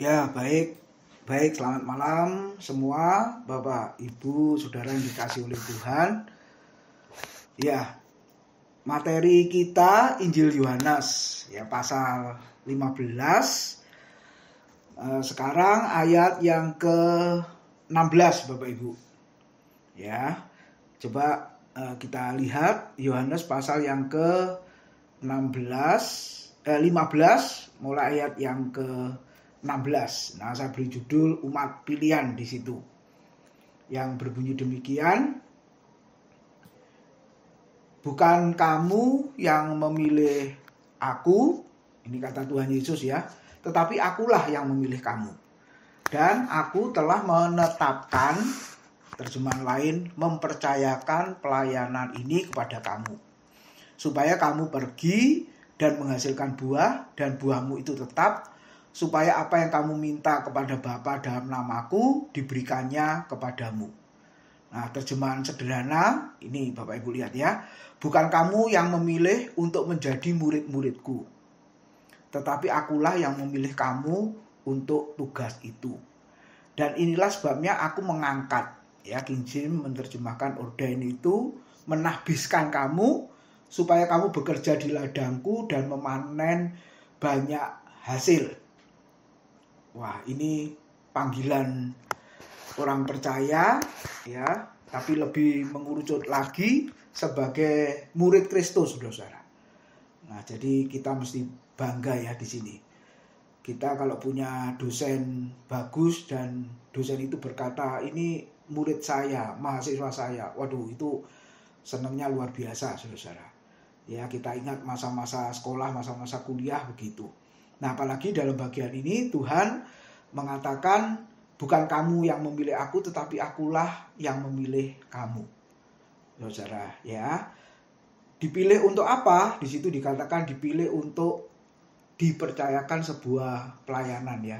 Ya, baik, selamat malam semua Bapak, Ibu, Saudara yang dikasihi oleh Tuhan. Ya, materi kita Injil Yohanes ya pasal 15. Sekarang ayat yang ke-16 Bapak Ibu. Ya. Coba kita lihat Yohanes pasal yang ke-16 15 mulai ayat yang ke-16. Nah, saya beri judul umat pilihan di situ. Yang berbunyi demikian, bukan kamu yang memilih aku, ini kata Tuhan Yesus ya, tetapi akulah yang memilih kamu. Dan aku telah menetapkan, terjemahan lain, mempercayakan pelayanan ini kepada kamu, supaya kamu pergi dan menghasilkan buah, dan buahmu itu tetap, supaya apa yang kamu minta kepada Bapa dalam namaku diberikannya kepadamu. Nah, terjemahan sederhana ini Bapak Ibu lihat ya, bukan kamu yang memilih untuk menjadi murid-muridku, tetapi akulah yang memilih kamu untuk tugas itu. Dan inilah sebabnya aku mengangkat, ya, King James menerjemahkan ordain itu, menahbiskan kamu supaya kamu bekerja di ladangku dan memanen banyak hasil. Wah, ini panggilan orang percaya ya, tapi lebih mengerucut lagi sebagai murid Kristus, saudara. Nah, jadi kita mesti bangga ya di sini. Kita kalau punya dosen bagus dan dosen itu berkata ini murid saya, mahasiswa saya, waduh itu senangnya luar biasa, saudara. Ya, kita ingat masa-masa sekolah, masa-masa kuliah begitu. Nah, apalagi dalam bagian ini Tuhan mengatakan bukan kamu yang memilih aku, tetapi akulah yang memilih kamu, saudara. Ya, dipilih untuk apa? Di situ dikatakan dipilih untuk dipercayakan sebuah pelayanan ya.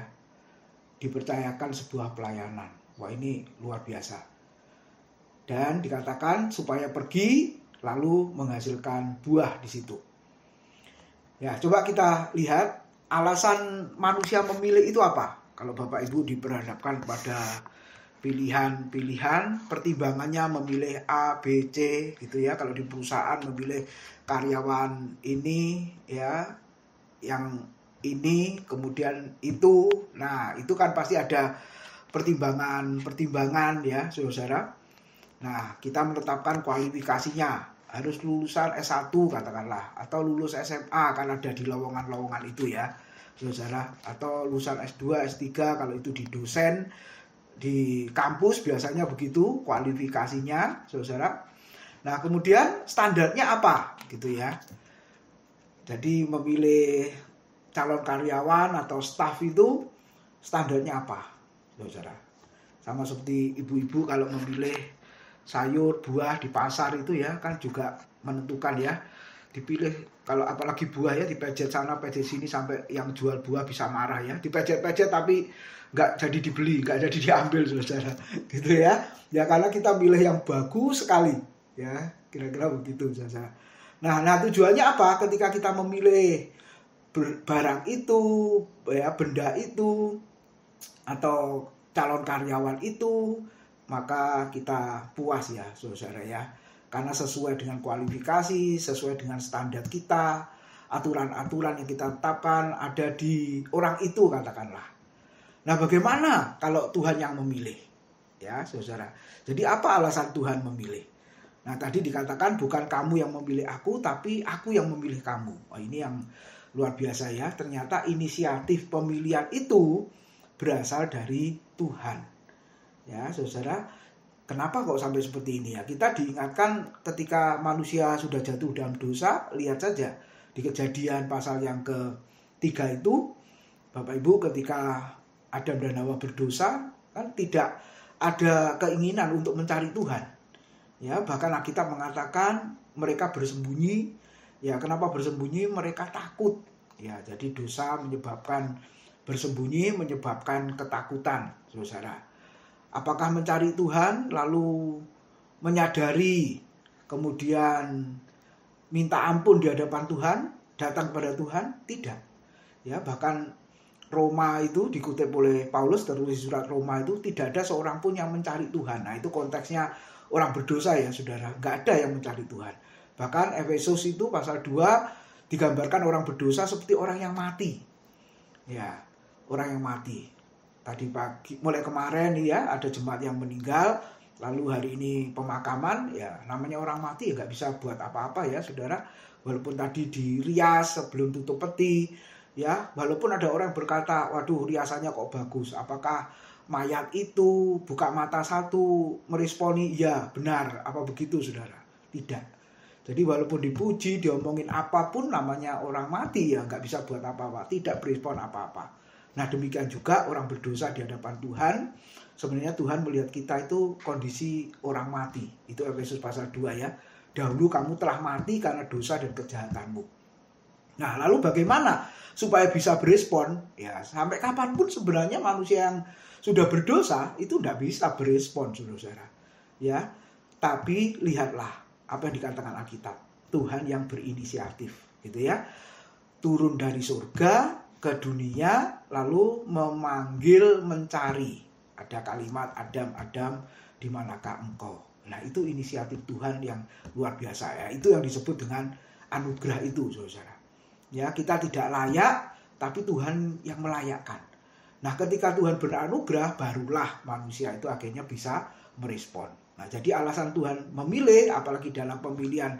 Dipercayakan sebuah pelayanan. Wah, ini luar biasa. Dan dikatakan supaya pergi lalu menghasilkan buah di situ. Ya, coba kita lihat alasan manusia memilih itu apa? Kalau Bapak Ibu diperhadapkan pada pilihan-pilihan, pertimbangannya memilih A, B, C gitu ya. Kalau di perusahaan memilih karyawan ini ya, yang ini, kemudian itu. Nah, itu kan pasti ada pertimbangan ya, saudara. Nah, kita menetapkan kualifikasinya. Harus lulusan S1 katakanlah, atau lulus SMA kan ada di lowongan-lowongan itu ya, saudara. Atau lulusan S2, S3 kalau itu di dosen, di kampus biasanya begitu kualifikasinya, saudara. Nah, kemudian standarnya apa gitu ya. Jadi memilih calon karyawan atau staf itu standarnya apa, saudara? Sama seperti ibu-ibu kalau memilih sayur, buah di pasar itu ya, kan juga menentukan ya. Dipilih, kalau apalagi buah ya, dipejet sana, pejet sini, sampai yang jual buah bisa marah ya. Dipejet-pejet tapi nggak jadi dibeli, nggak jadi diambil, saudara. Gitu ya. Ya karena kita pilih yang bagus sekali ya, kira-kira begitu, saudara. Nah tujuannya apa? Ketika kita memilih barang itu, ya, benda itu, atau calon karyawan itu, maka kita puas ya, saudara ya. Karena sesuai dengan kualifikasi, sesuai dengan standar kita, aturan-aturan yang kita tetapkan ada di orang itu katakanlah. Nah, bagaimana kalau Tuhan yang memilih? Ya, saudara. Jadi apa alasan Tuhan memilih? Nah, tadi dikatakan bukan kamu yang memilih aku, tapi aku yang memilih kamu. Oh, ini yang luar biasa ya. Ternyata inisiatif pemilihan itu berasal dari Tuhan. Ya, saudara, kenapa kok sampai seperti ini ya? Kita diingatkan ketika manusia sudah jatuh dalam dosa, lihat saja di Kejadian pasal yang ke-3 itu, Bapak Ibu, ketika Adam dan Hawa berdosa, kan tidak ada keinginan untuk mencari Tuhan. Ya, bahkan Alkitab mengatakan mereka bersembunyi. Ya, kenapa bersembunyi? Mereka takut. Ya, jadi dosa menyebabkan bersembunyi, menyebabkan ketakutan, saudara. Apakah mencari Tuhan lalu menyadari, kemudian minta ampun di hadapan Tuhan, datang kepada Tuhan? Tidak. Ya, bahkan Roma itu dikutip oleh Paulus, tertulis surat Roma itu, tidak ada seorang pun yang mencari Tuhan. Nah itu konteksnya orang berdosa ya saudara, nggak ada yang mencari Tuhan. Bahkan Efesus itu pasal 2 digambarkan orang berdosa seperti orang yang mati. Ya, orang yang mati. Tadi pagi, mulai kemarin ya ada jemaat yang meninggal, lalu hari ini pemakaman, ya namanya orang mati ya nggak bisa buat apa-apa ya saudara. Walaupun tadi dirias sebelum tutup peti, ya, walaupun ada orang berkata, waduh riasannya kok bagus, apakah mayat itu buka mata satu meresponi, ya benar, apa begitu saudara? Tidak. Jadi walaupun dipuji, diomongin apapun namanya orang mati ya nggak bisa buat apa-apa, tidak berespon apa-apa. Nah demikian juga orang berdosa di hadapan Tuhan, sebenarnya Tuhan melihat kita itu kondisi orang mati. Itu Efesus pasal 2 ya. Dahulu kamu telah mati karena dosa dan kejahatanmu. Nah lalu bagaimana supaya bisa berespon? Ya sampai kapanpun sebenarnya manusia yang sudah berdosa itu tidak bisa berespon saudara. Ya, tapi lihatlah apa yang dikatakan Alkitab. Tuhan yang berinisiatif gitu ya. Turun dari surga ke dunia lalu memanggil mencari. Ada kalimat Adam, Adam, di manakah engkau? Nah itu inisiatif Tuhan yang luar biasa ya. Itu yang disebut dengan anugerah itu saudara. Ya kita tidak layak tapi Tuhan yang melayakkan. Nah ketika Tuhan beranugerah barulah manusia itu akhirnya bisa merespon. Nah jadi alasan Tuhan memilih, apalagi dalam pemilihan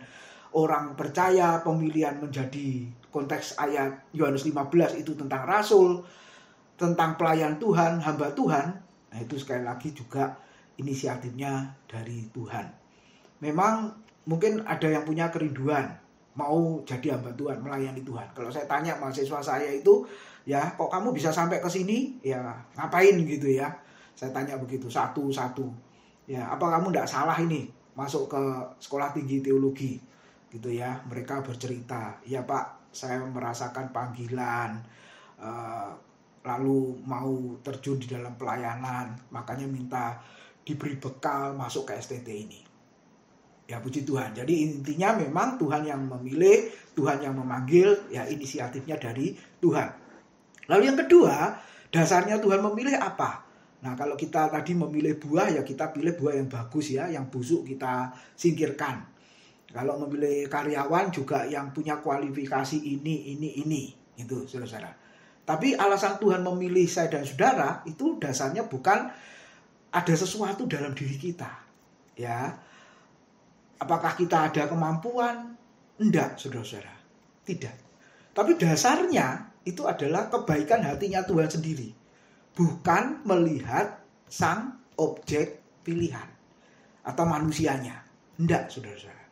orang percaya, pemilihan menjadi konteks ayat Yohanes 15 itu tentang rasul, tentang pelayan Tuhan, hamba Tuhan. Nah itu sekali lagi juga inisiatifnya dari Tuhan. Memang mungkin ada yang punya kerinduan mau jadi hamba Tuhan, melayani Tuhan. Kalau saya tanya mahasiswa saya itu, ya kok kamu bisa sampai ke sini? Ya ngapain gitu ya? Saya tanya begitu satu-satu. Ya apa kamu tidak salah ini masuk ke sekolah tinggi teologi? Gitu ya. Mereka bercerita, ya Pak, saya merasakan panggilan, lalu mau terjun di dalam pelayanan, makanya minta diberi bekal masuk ke STT ini. Ya puji Tuhan. Jadi intinya memang Tuhan yang memilih, Tuhan yang memanggil, ya inisiatifnya dari Tuhan. Lalu yang kedua, dasarnya Tuhan memilih apa? Nah kalau kita tadi memilih buah, ya kita pilih buah yang bagus ya, yang busuk kita singkirkan. Kalau memilih karyawan juga yang punya kualifikasi ini, gitu saudara. Tapi alasan Tuhan memilih saya dan saudara itu dasarnya bukan ada sesuatu dalam diri kita, ya. Apakah kita ada kemampuan? Enggak, saudara-saudara. Tidak. Tapi dasarnya itu adalah kebaikan hatinya Tuhan sendiri. Bukan melihat sang objek pilihan atau manusianya. Enggak, saudara-saudara.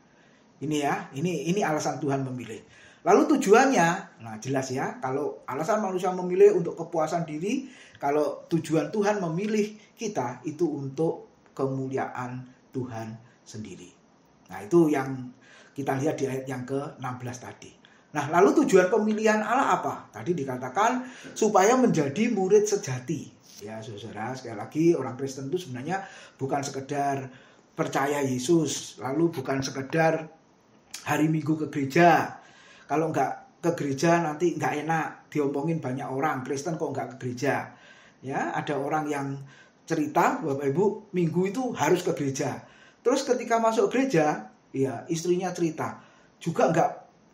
Ini ya, ini alasan Tuhan memilih. Lalu tujuannya, nah jelas ya, kalau alasan manusia memilih untuk kepuasan diri, kalau tujuan Tuhan memilih kita itu untuk kemuliaan Tuhan sendiri. Nah itu yang kita lihat di ayat yang ke-16 tadi. Nah lalu tujuan pemilihan Allah apa? Tadi dikatakan supaya menjadi murid sejati. Ya saudara, sekali lagi orang Kristen itu sebenarnya bukan sekedar percaya Yesus, lalu bukan sekedar hari Minggu ke gereja. Kalau nggak ke gereja nanti nggak enak, diomongin banyak orang, Kristen kok nggak ke gereja. Ya, ada orang yang cerita, Bapak Ibu, Minggu itu harus ke gereja. Terus ketika masuk gereja, ya istrinya cerita, juga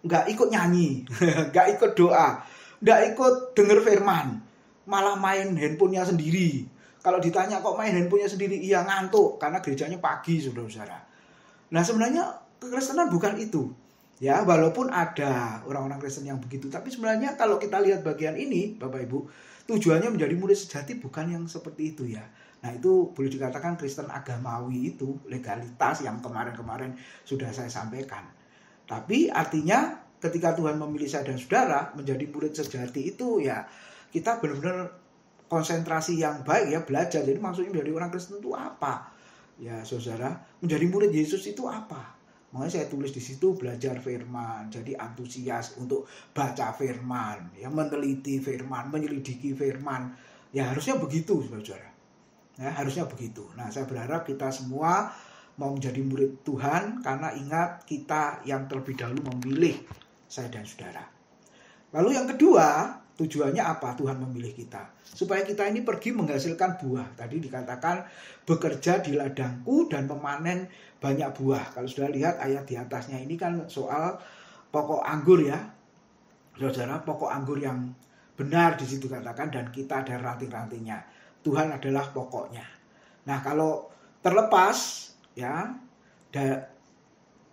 nggak ikut nyanyi, nggak ikut doa, nggak ikut denger firman, malah main handphonenya sendiri. Kalau ditanya kok main handphonenya sendiri, iya ngantuk, karena gerejanya pagi, saudara-saudara. Nah sebenarnya kekristenan bukan itu. Ya, walaupun ada orang-orang Kristen yang begitu, tapi sebenarnya kalau kita lihat bagian ini, Bapak Ibu, tujuannya menjadi murid sejati bukan yang seperti itu ya. Nah, itu boleh dikatakan Kristen agamawi itu, legalitas yang kemarin-kemarin sudah saya sampaikan. Tapi artinya ketika Tuhan memilih saya dan saudara menjadi murid sejati itu ya, kita benar-benar konsentrasi yang baik ya, belajar. Jadi maksudnya menjadi orang Kristen itu apa? Ya, saudara, menjadi murid Yesus itu apa? Makanya saya tulis di situ belajar firman, jadi antusias untuk baca firman, ya meneliti firman, menyelidiki firman. Ya harusnya begitu, saudara. Ya harusnya begitu. Nah, saya berharap kita semua mau menjadi murid Tuhan karena ingat kita yang terlebih dahulu memilih saya dan saudara. Lalu yang kedua, Tujuannya apa Tuhan memilih kita? Supaya kita ini pergi menghasilkan buah. Tadi dikatakan bekerja di ladangku dan memanen banyak buah. Kalau sudah lihat ayat di atasnya ini kan soal pokok anggur ya. Saudara, pokok anggur yang benar di situ katakan, dan kita ada ranting-rantingnya. Tuhan adalah pokoknya. Nah, kalau terlepas ya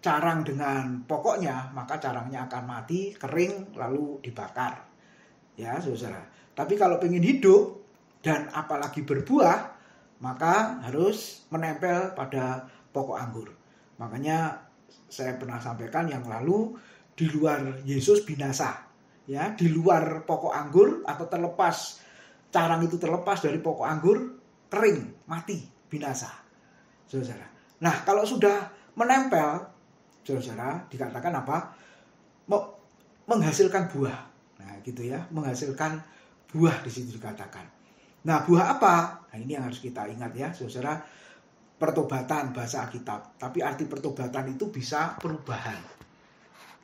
carang dengan pokoknya, maka carangnya akan mati, kering, lalu dibakar. Ya, saudara. Tapi kalau pengen hidup dan apalagi berbuah, maka harus menempel pada pokok anggur. Makanya saya pernah sampaikan yang lalu, di luar Yesus binasa. Ya, di luar pokok anggur atau terlepas, carang itu terlepas dari pokok anggur, kering, mati, binasa. Saudara. Nah, kalau sudah menempel, saudara, dikatakan apa? Menghasilkan buah. Nah, gitu ya, menghasilkan buah di situ dikatakan. Nah, buah apa? Nah, ini yang harus kita ingat ya, saudara. Pertobatan bahasa Alkitab. Tapi arti pertobatan itu bisa perubahan.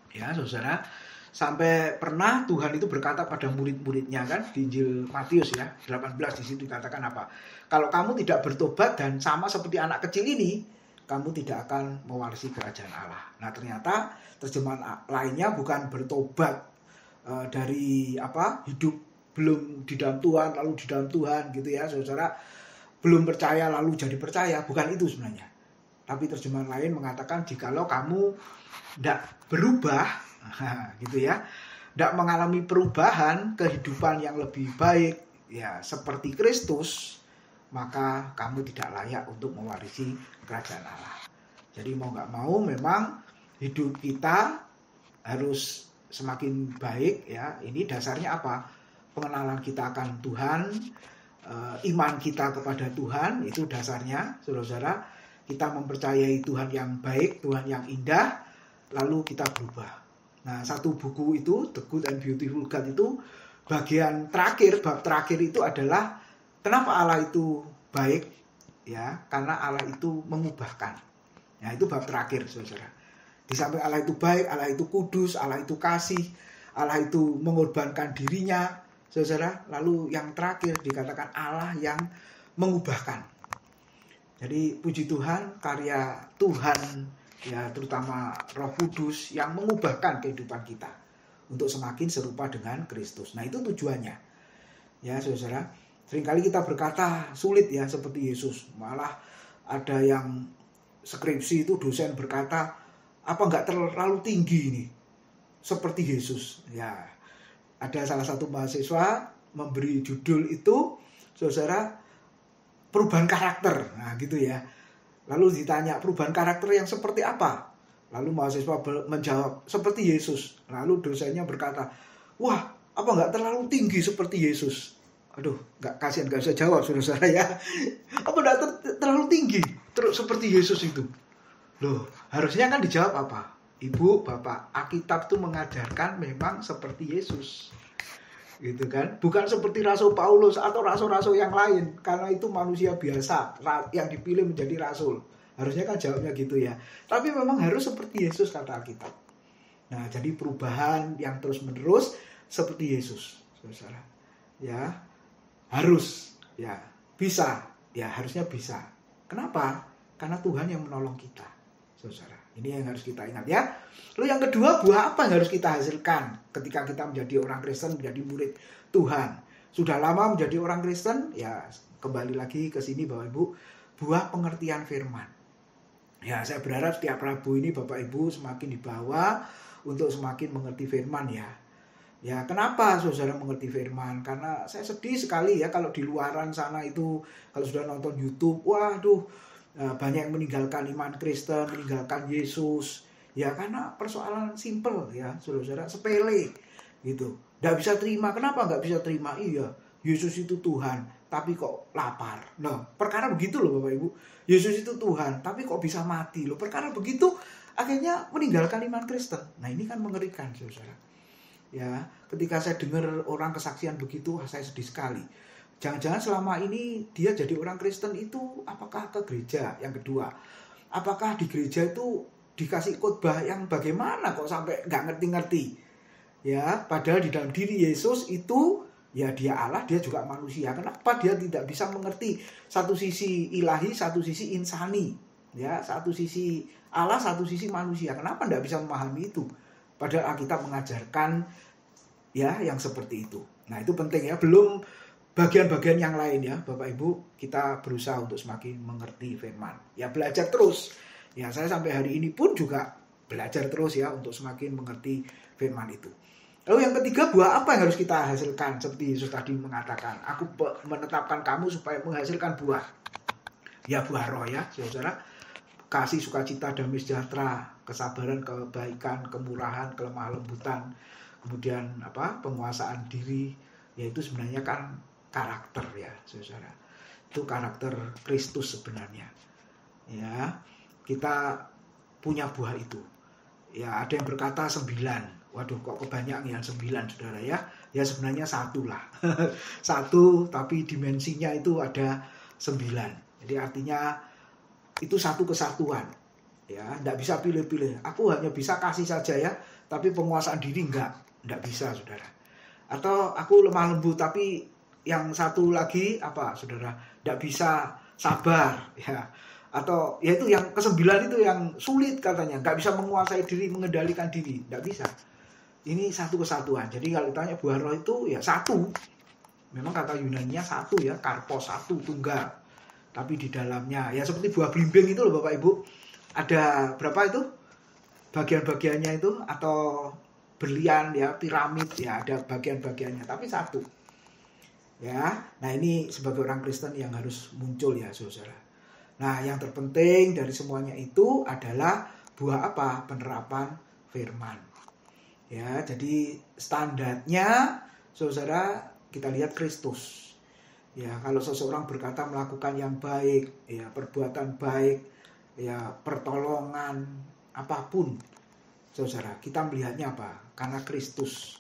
Ya, saudara. Sampai pernah Tuhan itu berkata pada murid-muridnya kan di Injil Matius ya 18 di situ dikatakan apa? Kalau kamu tidak bertobat dan sama seperti anak kecil ini, kamu tidak akan mewarisi kerajaan Allah. Nah, ternyata terjemahan lainnya bukan bertobat dari hidup belum di dalam Tuhan lalu di dalam Tuhan gitu ya, saudara. Belum percaya lalu jadi percaya, bukan itu sebenarnya. Tapi terjemahan lain mengatakan jikalau kamu tidak berubah gitu ya, tidak mengalami perubahan kehidupan yang lebih baik ya seperti Kristus, maka kamu tidak layak untuk mewarisi kerajaan Allah. Jadi mau nggak mau memang hidup kita harus semakin baik ya. Ini dasarnya apa? Pengenalan kita akan Tuhan, iman kita kepada Tuhan, itu dasarnya saudara-saudara. Kita mempercayai Tuhan yang baik, Tuhan yang indah, lalu kita berubah. Nah, satu buku itu, The Good and Beautiful God itu, bagian terakhir, bab terakhir itu adalah kenapa Allah itu baik, ya, karena Allah itu mengubahkan. Nah, itu bab terakhir, saudara. Di samping Allah itu baik, Allah itu kudus, Allah itu kasih, Allah itu mengorbankan dirinya, saudara. Lalu yang terakhir dikatakan Allah yang mengubahkan. Jadi puji Tuhan, karya Tuhan ya terutama Roh Kudus yang mengubahkan kehidupan kita untuk semakin serupa dengan Kristus. Nah, itu tujuannya. Ya, saudara. Seringkali kita berkata sulit ya seperti Yesus. Malah ada yang skripsi itu dosen berkata, apa enggak terlalu tinggi ini seperti Yesus. Ya. Ada salah satu mahasiswa memberi judul itu, saudara, perubahan karakter. Nah, gitu ya. Lalu ditanya perubahan karakter yang seperti apa? Lalu mahasiswa menjawab seperti Yesus. Lalu dosennya berkata, wah, apa enggak terlalu tinggi seperti Yesus? Aduh, kasihan enggak bisa jawab saudara ya. Apa enggak terlalu tinggi seperti Yesus itu? Loh, harusnya kan dijawab apa? Ibu, Bapak, Alkitab itu mengajarkan memang seperti Yesus. Gitu kan? Bukan seperti Rasul Paulus atau rasul-rasul yang lain, karena itu manusia biasa yang dipilih menjadi rasul. Harusnya kan jawabnya gitu ya. Tapi memang harus seperti Yesus kata Alkitab. Nah, jadi perubahan yang terus-menerus seperti Yesus, saudara. Ya, harus, ya, bisa, ya harusnya bisa. Kenapa? Karena Tuhan yang menolong kita, saudara. Ini yang harus kita ingat ya. Lalu yang kedua, buah apa yang harus kita hasilkan ketika kita menjadi orang Kristen, menjadi murid Tuhan. Sudah lama menjadi orang Kristen, ya kembali lagi ke sini Bapak Ibu, buah pengertian firman. Ya, saya berharap setiap Rabu ini Bapak Ibu semakin dibawa untuk semakin mengerti firman ya. Ya, kenapa saudara mengerti firman? Karena saya sedih sekali ya kalau di luaran sana itu, kalau sudah nonton YouTube, waduh, banyak yang meninggalkan iman Kristen, meninggalkan Yesus. Ya, karena persoalan simple ya, saudara-saudara, sepele gitu. Nggak bisa terima. Kenapa nggak bisa terima? Iya, Yesus itu Tuhan, tapi kok lapar. Nah, perkara begitu loh Bapak Ibu. Yesus itu Tuhan, tapi kok bisa mati loh. Perkara begitu, akhirnya meninggalkan iman Kristen. Nah, ini kan mengerikan, saudara. Ya, ketika saya dengar orang kesaksian begitu, saya sedih sekali. Jangan-jangan selama ini dia jadi orang Kristen itu apakah ke gereja? Yang kedua, apakah di gereja itu dikasih khotbah yang bagaimana kok sampai nggak ngerti-ngerti? Ya, padahal di dalam diri Yesus itu ya dia Allah, dia juga manusia. Kenapa dia tidak bisa mengerti satu sisi ilahi, satu sisi insani? Ya, satu sisi Allah, satu sisi manusia. Kenapa tidak bisa memahami itu? Padahal Alkitab mengajarkan ya yang seperti itu. Nah, itu penting ya. Belum bagian-bagian yang lain ya, Bapak Ibu, kita berusaha untuk semakin mengerti firman. Ya, belajar terus. Ya, saya sampai hari ini pun juga belajar terus ya untuk semakin mengerti firman itu. Lalu yang ketiga, buah apa yang harus kita hasilkan? Seperti Yesus tadi mengatakan, aku menetapkan kamu supaya menghasilkan buah. Ya, buah roh ya, saudara. Kasih, sukacita, damai sejahtera, kesabaran, kebaikan, kemurahan, kelemah lembutan, kemudian penguasaan diri. Ya, itu sebenarnya kan karakter ya, saudara. Itu karakter Kristus sebenarnya. Ya, kita punya buah itu. Ya, ada yang berkata 9. Waduh, kok kebanyakan ya 9, saudara ya. Ya sebenarnya 1 lah. 1, tapi dimensinya itu ada 9. Jadi artinya itu satu kesatuan. Ya, enggak bisa pilih-pilih. Aku hanya bisa kasih saja ya, tapi penguasaan diri enggak bisa, saudara. Atau aku lemah lembut, tapi yang satu lagi saudara? Enggak bisa sabar, ya. Atau yaitu yang ke-9 itu yang sulit katanya, enggak bisa menguasai diri, mengendalikan diri, enggak bisa. Ini satu kesatuan. Jadi kalau ditanya buah roh itu ya 1. Memang kata Yunaninya 1 ya, karpos 1, tunggal. Tapi di dalamnya ya seperti buah belimbing itu loh Bapak Ibu. Ada berapa itu? Bagian-bagiannya itu atau berlian ya, piramid ya, ada bagian-bagiannya, tapi 1. Ya. Nah, ini sebagai orang Kristen yang harus muncul ya, saudara. Nah, yang terpenting dari semuanya itu adalah buah apa? Penerapan firman. Ya, jadi standarnya saudara kita lihat Kristus. Ya, kalau seseorang berkata melakukan yang baik, ya perbuatan baik, ya pertolongan apapun, saudara, kita melihatnya apa? Karena Kristus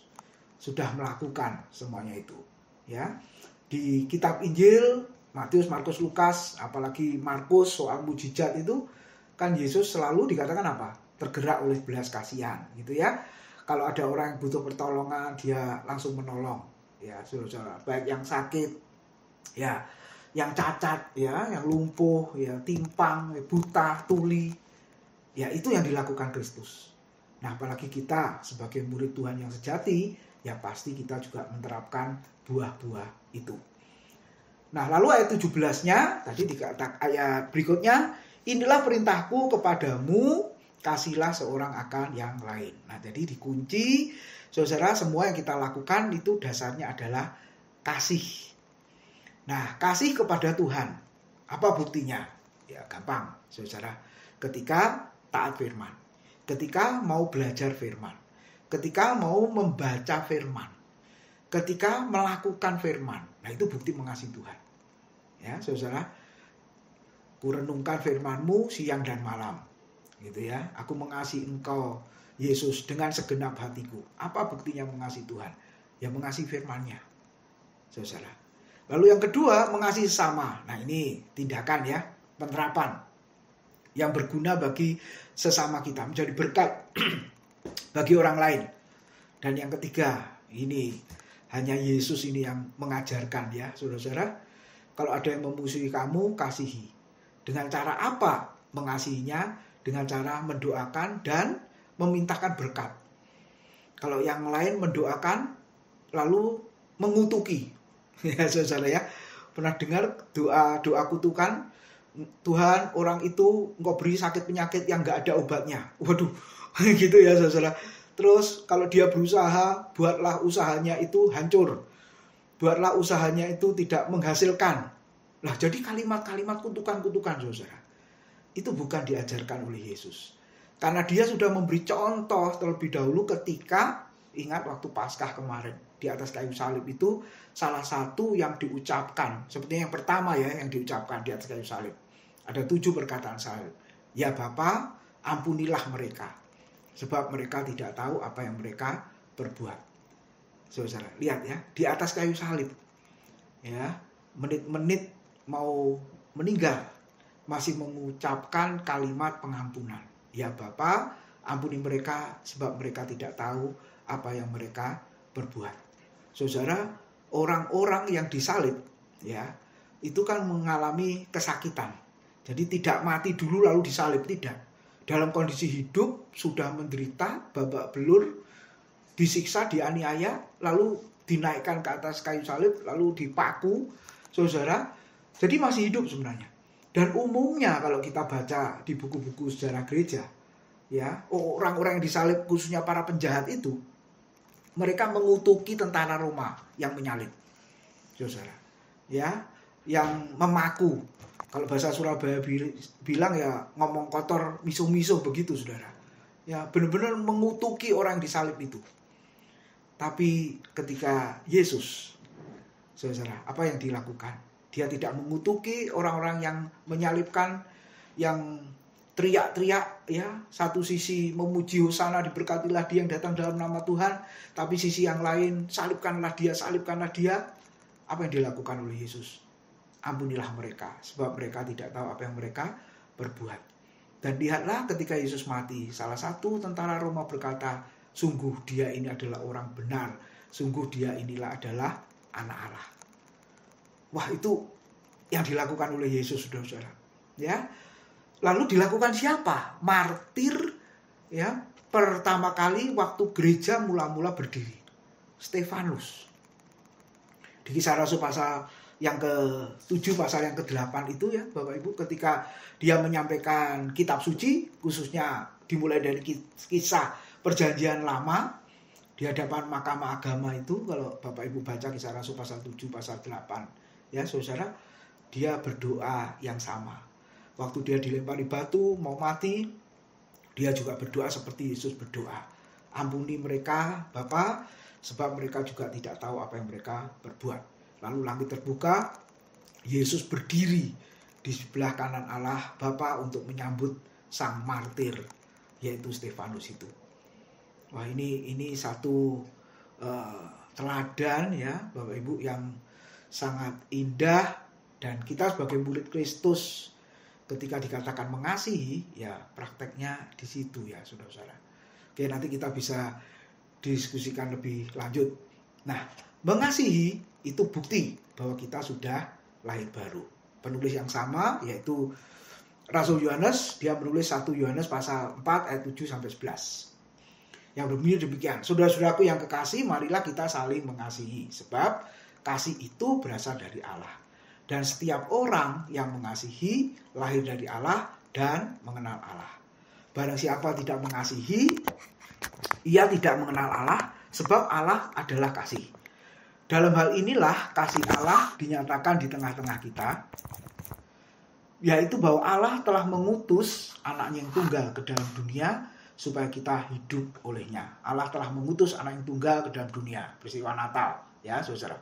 sudah melakukan semuanya itu. Ya, di kitab Injil Matius, Markus, Lukas, apalagi Markus soal mujizat itu kan Yesus selalu dikatakan apa? Tergerak oleh belas kasihan, gitu ya. Kalau ada orang yang butuh pertolongan, dia langsung menolong. Ya, saudara, baik yang sakit, ya, yang cacat, ya, yang lumpuh, ya, timpang, buta, tuli. Ya, itu yang dilakukan Kristus. Nah, apalagi kita sebagai murid Tuhan yang sejati, ya pasti kita juga menerapkan buah-buah itu. Nah, lalu ayat 17-nya, tadi dikatakan ayat berikutnya, inilah perintahku kepadamu, kasihlah seorang akan yang lain. Nah, jadi dikunci, saudara, semua yang kita lakukan itu dasarnya adalah kasih. Nah, kasih kepada Tuhan. Apa buktinya? Ya, gampang, saudara. Ketika taat firman. Ketika mau belajar firman. Ketika mau membaca firman. Ketika melakukan firman. Nah, itu bukti mengasihi Tuhan. Ya, saudara. Kurenungkan firman-Mu siang dan malam. Gitu ya, aku mengasihi engkau Yesus dengan segenap hatiku. Apa buktinya mengasihi Tuhan? Ya mengasihi firman-Nya, saudara. Lalu yang kedua, mengasihi sesama. Nah, ini tindakan ya, penerapan yang berguna bagi sesama kita, menjadi berkat bagi orang lain. Dan yang ketiga, ini hanya Yesus ini yang mengajarkan ya, saudara-saudara. Kalau ada yang memusuhi kamu, kasihi. Dengan cara apa mengasihinya? Dengan cara mendoakan dan memintakan berkat. Kalau yang lain mendoakan lalu mengutuki. Ya, saudara ya. Pernah dengar doa kutukan? Tuhan, orang itu engkau beri sakit penyakit yang enggak ada obatnya. Waduh, gitu ya saudara. Terus kalau dia berusaha, buatlah usahanya itu hancur. Buatlah usahanya itu tidak menghasilkan. Nah, jadi kalimat-kalimat kutukan-kutukan saudara. Itu bukan diajarkan oleh Yesus. Karena dia sudah memberi contoh terlebih dahulu ketika, ingat waktu Paskah kemarin, di atas kayu salib itu salah satu yang diucapkan, seperti yang pertama ya, yang diucapkan di atas kayu salib. Ada 7 perkataan salib. Ya Bapa, ampunilah mereka, sebab mereka tidak tahu apa yang mereka perbuat. Saudara, lihat ya, di atas kayu salib. Ya, menit-menit mau meninggal, masih mengucapkan kalimat pengampunan. Ya Bapa, ampuni mereka sebab mereka tidak tahu apa yang mereka perbuat. Saudara, orang-orang yang disalib ya, itu kan mengalami kesakitan. Jadi tidak mati dulu lalu disalib, tidak. Dalam kondisi hidup sudah menderita, babak belur, disiksa, dianiaya, lalu dinaikkan ke atas kayu salib, lalu dipaku, saudara. Jadi masih hidup sebenarnya. Dan umumnya kalau kita baca di buku-buku sejarah gereja, ya, orang-orang yang disalib, khususnya para penjahat itu, mereka mengutuki tentara Roma yang menyalib, saudara, ya, yang memaku. Kalau bahasa Surabaya bilang ya ngomong kotor, misuh-misuh begitu, saudara. Ya benar-benar mengutuki orang yang disalib itu. Tapi ketika Yesus, saudara, apa yang dilakukan? Dia tidak mengutuki orang-orang yang menyalibkan, yang teriak-teriak, ya, satu sisi memuji hosana, diberkatilah dia yang datang dalam nama Tuhan, tapi sisi yang lain salibkanlah dia, salibkanlah dia. Apa yang dilakukan oleh Yesus? Ampunilah mereka, sebab mereka tidak tahu apa yang mereka berbuat. Dan lihatlah ketika Yesus mati, salah satu tentara Roma berkata, sungguh dia ini adalah orang benar, sungguh dia inilah adalah anak Allah. Wah, itu yang dilakukan oleh Yesus, saudara. Ya, lalu dilakukan siapa? Martir, ya, pertama kali waktu gereja mula-mula berdiri, Stefanus. Di Kisah Rasul pasal yang ke-7, pasal yang ke-8 itu ya, Bapak Ibu, ketika dia menyampaikan kitab suci, khususnya dimulai dari kisah Perjanjian Lama di hadapan Mahkamah Agama itu, kalau Bapak Ibu baca Kisah Rasul pasal 7, pasal 8, ya, saudara, dia berdoa yang sama. Waktu dia dilempari batu, mau mati, dia juga berdoa seperti Yesus berdoa. Ampuni mereka, Bapa, sebab mereka juga tidak tahu apa yang mereka berbuat. Lalu langit terbuka, Yesus berdiri di sebelah kanan Allah Bapa untuk menyambut sang martir, yaitu Stefanus itu. Wah, ini satu teladan ya, Bapak Ibu, yang sangat indah. Dan kita sebagai murid Kristus, ketika dikatakan mengasihi, ya prakteknya di situ ya, saudara-saudara. Oke, nanti kita bisa diskusikan lebih lanjut. Nah, mengasihi itu bukti bahwa kita sudah lahir baru. Penulis yang sama, yaitu Rasul Yohanes, dia menulis 1 Yohanes pasal 4 ayat 7-11. Yang berbunyi demikian, saudara-saudaraku yang kekasih, marilah kita saling mengasihi, sebab kasih itu berasal dari Allah. Dan setiap orang yang mengasihi lahir dari Allah dan mengenal Allah. Barang siapa tidak mengasihi, ia tidak mengenal Allah, sebab Allah adalah kasih. Dalam hal inilah kasih Allah dinyatakan di tengah-tengah kita, yaitu bahwa Allah telah mengutus anaknya yang tunggal ke dalam dunia supaya kita hidup olehnya. Allah telah mengutus anak yang tunggal ke dalam dunia, peristiwa Natal, ya saudara.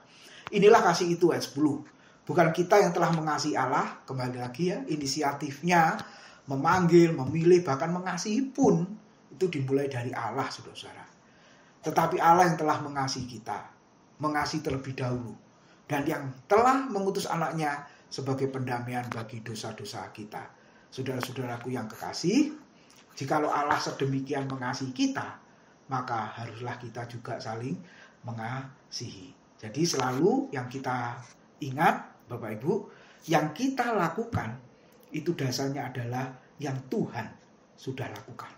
Inilah kasih itu, ayat 10. Bukan kita yang telah mengasihi Allah, kembali lagi ya, inisiatifnya memanggil, memilih, bahkan mengasihi pun itu dimulai dari Allah, saudara-saudara. Tetapi Allah yang telah mengasihi kita, mengasihi terlebih dahulu, dan yang telah mengutus anaknya sebagai pendamaian bagi dosa-dosa kita. Saudara-saudaraku yang kekasih, jikalau Allah sedemikian mengasihi kita, maka haruslah kita juga saling mengasihi. Jadi selalu yang kita ingat, Bapak Ibu, yang kita lakukan itu dasarnya adalah yang Tuhan sudah lakukan.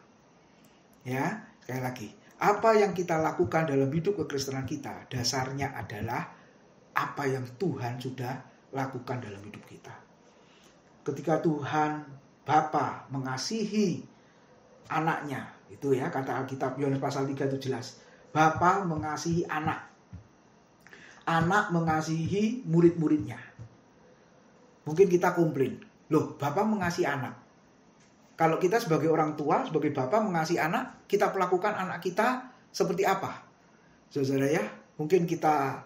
Ya, sekali lagi, apa yang kita lakukan dalam hidup kekristenan kita, dasarnya adalah apa yang Tuhan sudah lakukan dalam hidup kita. Ketika Tuhan Bapa mengasihi anaknya, itu ya kata Alkitab Yohanes pasal 3 itu jelas. Bapa mengasihi anak. Anak mengasihi murid-muridnya. Mungkin kita komplain, loh Bapak mengasihi anak. Kalau kita sebagai orang tua, sebagai Bapak mengasihi anak, kita perlakukan anak kita seperti apa? Saudara ya, mungkin kita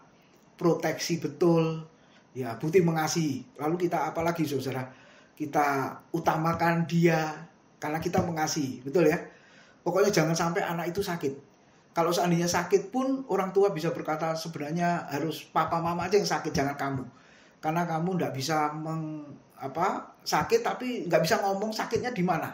proteksi betul, ya bukti mengasihi. Lalu kita apalagi saudara, kita utamakan dia karena kita mengasihi, betul ya? Pokoknya jangan sampai anak itu sakit. Kalau seandainya sakit pun orang tua bisa berkata sebenarnya harus papa mama aja yang sakit, jangan kamu. Karena kamu nggak bisa sakit tapi nggak bisa ngomong sakitnya di mana.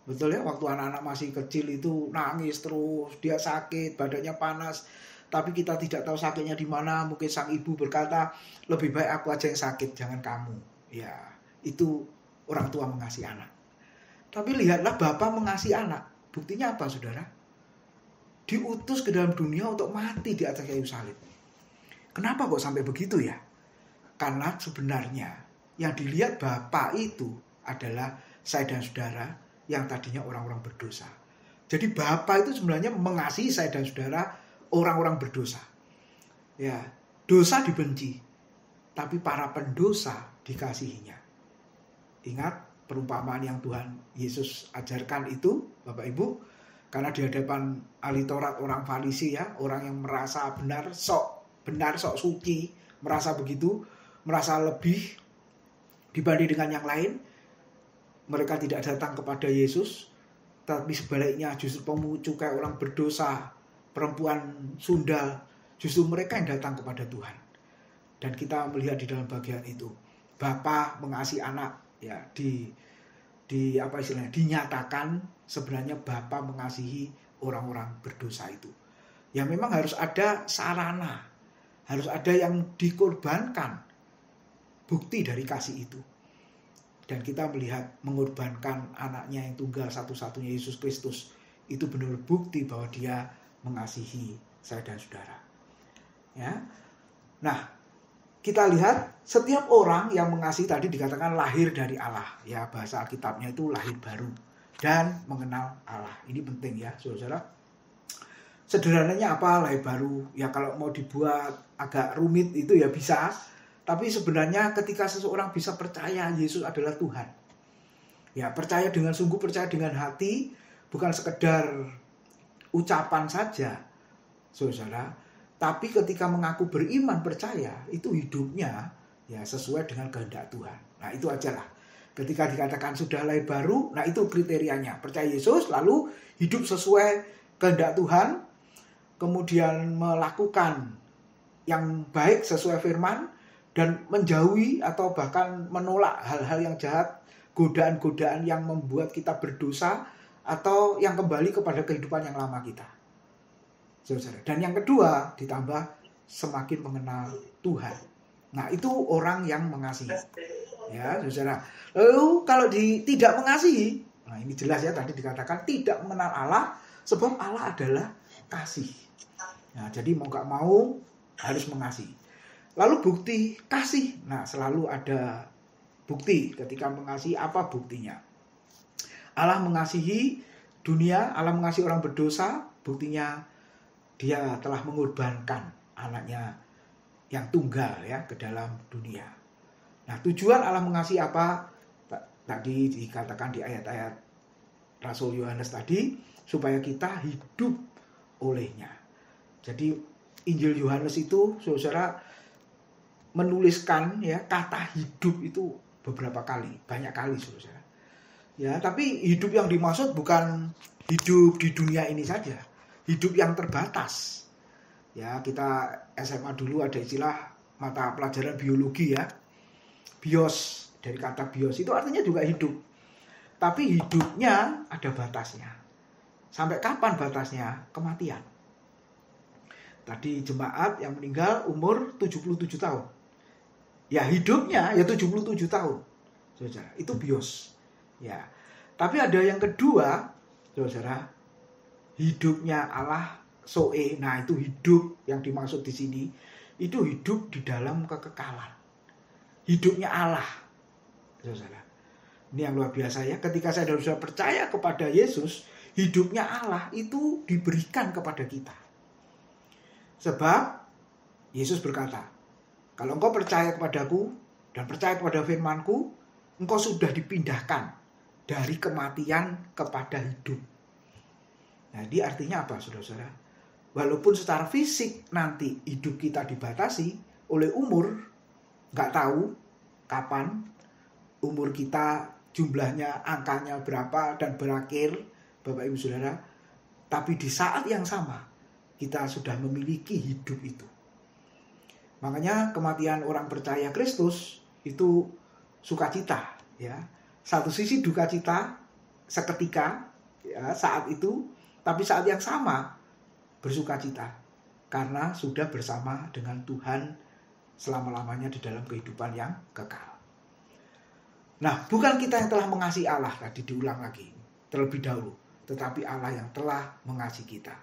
Betul ya, waktu anak-anak masih kecil itu nangis terus, dia sakit, badannya panas. Tapi kita tidak tahu sakitnya di mana. Mungkin sang ibu berkata, lebih baik aku aja yang sakit, jangan kamu. Ya, itu orang tua mengasihi anak. Tapi lihatlah Bapa mengasihi anak. Buktinya apa, saudara? Diutus ke dalam dunia untuk mati di atas kayu salib. Kenapa kok sampai begitu ya? Karena sebenarnya yang dilihat Bapa itu adalah saya dan saudara yang tadinya orang-orang berdosa. Jadi Bapa itu sebenarnya mengasihi saya dan saudara orang-orang berdosa. Ya, dosa dibenci, tapi para pendosa dikasihinya. Ingat perumpamaan yang Tuhan Yesus ajarkan itu, Bapak Ibu, karena di hadapan ahli Taurat orang Farisi ya, orang yang merasa benar, sok suci, merasa begitu, merasa lebih dibanding dengan yang lain. Mereka tidak datang kepada Yesus, tapi sebaliknya justru pemungut cukai, orang berdosa, perempuan sundal, justru mereka yang datang kepada Tuhan. Dan kita melihat di dalam bagian itu, Bapa mengasihi anak, ya dinyatakan sebenarnya Bapa mengasihi orang-orang berdosa itu. Ya memang harus ada sarana, harus ada yang dikorbankan, bukti dari kasih itu. Dan kita melihat mengorbankan anaknya yang tunggal satu-satunya, Yesus Kristus, itu benar bukti bahwa dia mengasihi saya dan saudara. Ya. Nah, kita lihat setiap orang yang mengasihi tadi dikatakan lahir dari Allah. Ya, bahasa Alkitabnya itu lahir baru dan mengenal Allah. Ini penting ya, saudara. Sederhananya apa lahir baru? Ya kalau mau dibuat agak rumit itu ya bisa. Tapi sebenarnya ketika seseorang bisa percaya Yesus adalah Tuhan. Ya, percaya dengan sungguh, percaya dengan hati, bukan sekedar ucapan saja, saudara. Tapi ketika mengaku beriman, percaya, itu hidupnya ya sesuai dengan kehendak Tuhan. Nah, itu aja lah. Ketika dikatakan sudah lahir baru, nah itu kriterianya. Percaya Yesus, lalu hidup sesuai kehendak Tuhan, kemudian melakukan yang baik sesuai firman, dan menjauhi atau bahkan menolak hal-hal yang jahat, godaan-godaan yang membuat kita berdosa, atau yang kembali kepada kehidupan yang lama kita. Saudara. Dan yang kedua, ditambah semakin mengenal Tuhan. Nah, itu orang yang mengasihi. Ya, saudara. Lalu kalau tidak mengasihi, nah ini jelas ya tadi dikatakan tidak mengenal Allah, sebab Allah adalah kasih. Nah, jadi mau gak mau harus mengasihi. Lalu bukti kasih. Nah, selalu ada bukti ketika mengasihi. Apa buktinya? Allah mengasihi dunia, Allah mengasihi orang berdosa, buktinya dia telah mengorbankan anaknya yang tunggal ya ke dalam dunia. Nah, tujuan Allah mengasihi apa? Tadi dikatakan di ayat-ayat Rasul Yohanes tadi, supaya kita hidup olehnya. Jadi Injil Yohanes itu, saudara, menuliskan ya kata hidup itu beberapa kali, banyak kali saudara. Ya, tapi hidup yang dimaksud bukan hidup di dunia ini saja, hidup yang terbatas. Ya, kita SMA dulu ada istilah mata pelajaran biologi ya. Bios, dari kata bios itu artinya juga hidup. Tapi hidupnya ada batasnya. Sampai kapan batasnya? Kematian. Tadi jemaat yang meninggal umur 77 tahun. Ya hidupnya ya 77 tahun. Saudara, itu bios. Ya. Tapi ada yang kedua, saudara, hidupnya Allah soe. Nah, itu hidup yang dimaksud di sini, itu hidup di dalam kekekalan. Hidupnya Allah. Saudara. Ini yang luar biasa ya. Ketika saya sudah percaya kepada Yesus, hidupnya Allah itu diberikan kepada kita. Sebab Yesus berkata, kalau engkau percaya kepadaku dan percaya kepada firmanku, engkau sudah dipindahkan dari kematian kepada hidup. Nah, ini artinya apa, saudara-saudara? Walaupun secara fisik nanti hidup kita dibatasi oleh umur, nggak tahu kapan umur kita jumlahnya, angkanya berapa dan berakhir, Bapak Ibu Saudara. Tapi di saat yang sama, kita sudah memiliki hidup itu. Makanya kematian orang percaya Kristus itu sukacita, ya. Satu sisi duka cita seketika ya, saat itu, tapi saat yang sama bersukacita karena sudah bersama dengan Tuhan selama-lamanya di dalam kehidupan yang kekal. Nah, bukan kita yang telah mengasihi Allah, tadi diulang lagi terlebih dahulu, tetapi Allah yang telah mengasihi kita.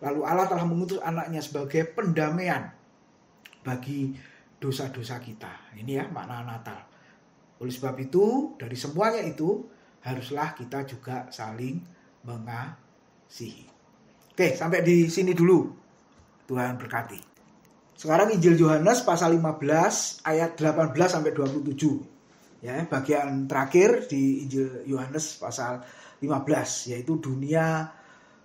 Lalu Allah telah mengutus anaknya sebagai pendamaian bagi dosa-dosa kita. Ini ya makna Natal. Oleh sebab itu, dari semuanya itu haruslah kita juga saling mengasihi. Oke, sampai di sini dulu. Tuhan berkati. Sekarang Injil Yohanes pasal 15 ayat 18 sampai 27. Ya, bagian terakhir di Injil Yohanes pasal 15 yaitu dunia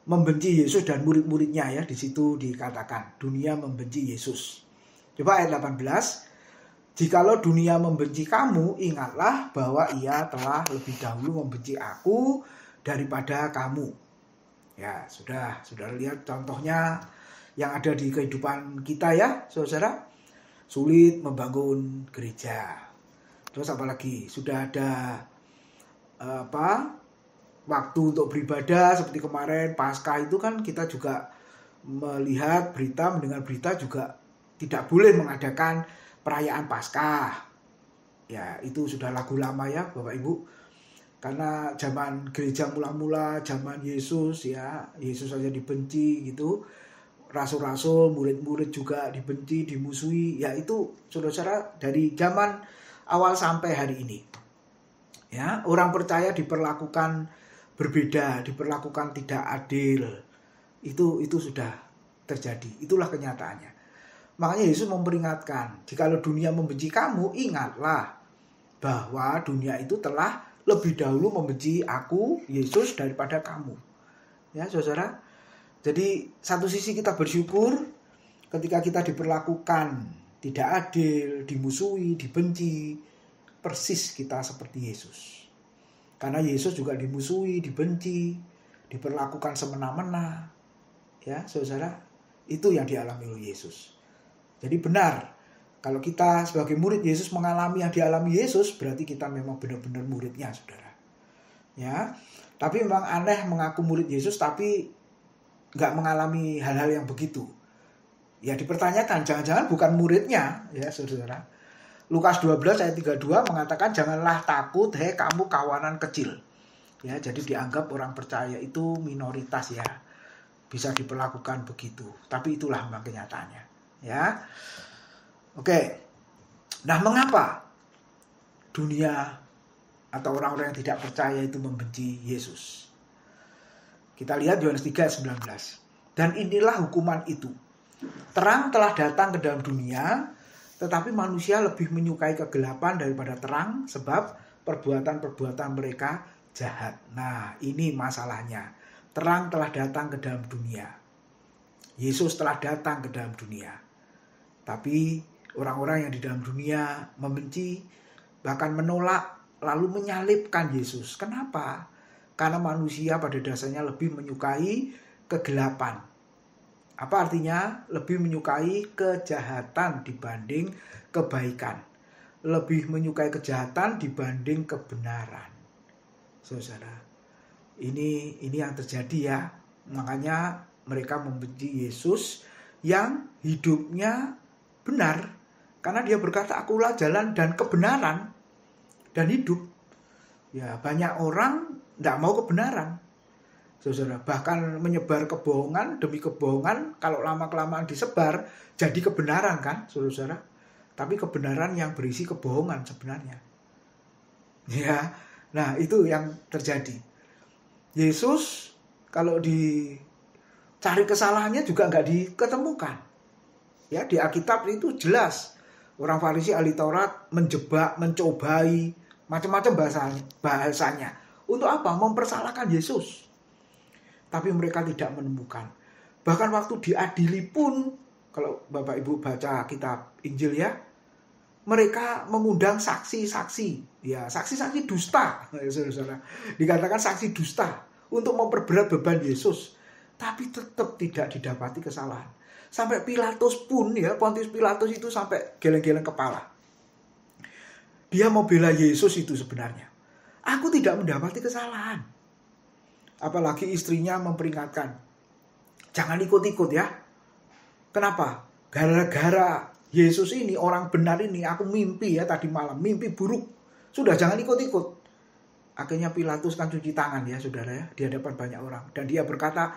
membenci Yesus dan murid-muridnya ya, di situ dikatakan dunia membenci Yesus. Coba ayat 18. Jikalau dunia membenci kamu, ingatlah bahwa ia telah lebih dahulu membenci aku daripada kamu. Ya, sudah lihat contohnya yang ada di kehidupan kita ya, saudara. Sulit membangun gereja. Terus apalagi sudah ada waktu untuk beribadah seperti kemarin Paskah itu kan kita juga melihat berita, mendengar berita juga tidak boleh mengadakan perayaan Paskah. Ya, itu sudah lagu lama ya, Bapak Ibu. Karena zaman gereja mula-mula, zaman Yesus ya, Yesus saja dibenci gitu. Rasul-rasul, murid-murid juga dibenci, dimusuhi. Ya itu saudara-saudara dari zaman awal sampai hari ini. Ya, orang percaya diperlakukan berbeda, diperlakukan tidak adil. Itu sudah terjadi. Itulah kenyataannya. Makanya Yesus memperingatkan, jikalau dunia membenci kamu, ingatlah bahwa dunia itu telah lebih dahulu membenci aku, Yesus, daripada kamu. Ya, saudara. Jadi satu sisi kita bersyukur ketika kita diperlakukan tidak adil, dimusuhi, dibenci, persis kita seperti Yesus. Karena Yesus juga dimusuhi, dibenci, diperlakukan semena-mena. Ya, saudara, itu yang dialami oleh Yesus. Jadi benar, kalau kita sebagai murid Yesus mengalami yang dialami Yesus, berarti kita memang benar-benar muridnya, saudara. Ya, tapi memang aneh mengaku murid Yesus tapi nggak mengalami hal-hal yang begitu. Ya dipertanyakan, jangan-jangan bukan muridnya, ya saudara. Lukas 12 ayat 32 mengatakan, janganlah takut, hei kamu kawanan kecil. Ya, jadi dianggap orang percaya itu minoritas ya. Bisa diperlakukan begitu. Tapi itulah memang kenyataannya. Ya. Oke. Nah, mengapa dunia atau orang-orang yang tidak percaya itu membenci Yesus? Kita lihat Yohanes 3 ayat 19. Dan inilah hukuman itu. Terang telah datang ke dalam dunia, tetapi manusia lebih menyukai kegelapan daripada terang, sebab perbuatan-perbuatan mereka jahat. Nah, ini masalahnya. Terang telah datang ke dalam dunia. Yesus telah datang ke dalam dunia. Tapi orang-orang yang di dalam dunia membenci, bahkan menolak, lalu menyalibkan Yesus. Kenapa? Karena manusia pada dasarnya lebih menyukai kegelapan. Apa artinya? Lebih menyukai kejahatan dibanding kebaikan. Lebih menyukai kejahatan dibanding kebenaran. Saudara, ini yang terjadi ya. Makanya mereka membenci Yesus yang hidupnya benar. Karena dia berkata, akulah jalan dan kebenaran dan hidup. Ya, banyak orang tidak mau kebenaran, saudara. Bahkan menyebar kebohongan demi kebohongan, kalau lama-kelamaan disebar, jadi kebenaran kan, saudara. Tapi kebenaran yang berisi kebohongan sebenarnya. Ya, nah itu yang terjadi. Yesus kalau dicari kesalahannya juga nggak diketemukan. Ya, di Alkitab itu jelas. Orang Farisi ahli Taurat menjebak, mencobai, macam-macam bahasanya. Untuk apa? Mempersalahkan Yesus. Tapi mereka tidak menemukan. Bahkan waktu diadili pun, kalau Bapak Ibu baca kitab Injil ya, mereka mengundang saksi-saksi. Ya, saksi-saksi dusta. Saudara. Dikatakan saksi dusta untuk memperberat beban Yesus. Tapi tetap tidak didapati kesalahan. Sampai Pilatus pun ya, Pontius Pilatus itu sampai geleng-geleng kepala. Dia mau bela Yesus itu sebenarnya. Aku tidak mendapati kesalahan. apalagi istrinya memperingatkan, jangan ikut-ikut ya. Kenapa? Gara-gara Yesus ini, orang benar ini, aku mimpi ya tadi malam, mimpi buruk. Sudah, jangan ikut-ikut. Akhirnya Pilatus kan cuci tangan ya saudara ya, di hadapan banyak orang. Dan dia berkata,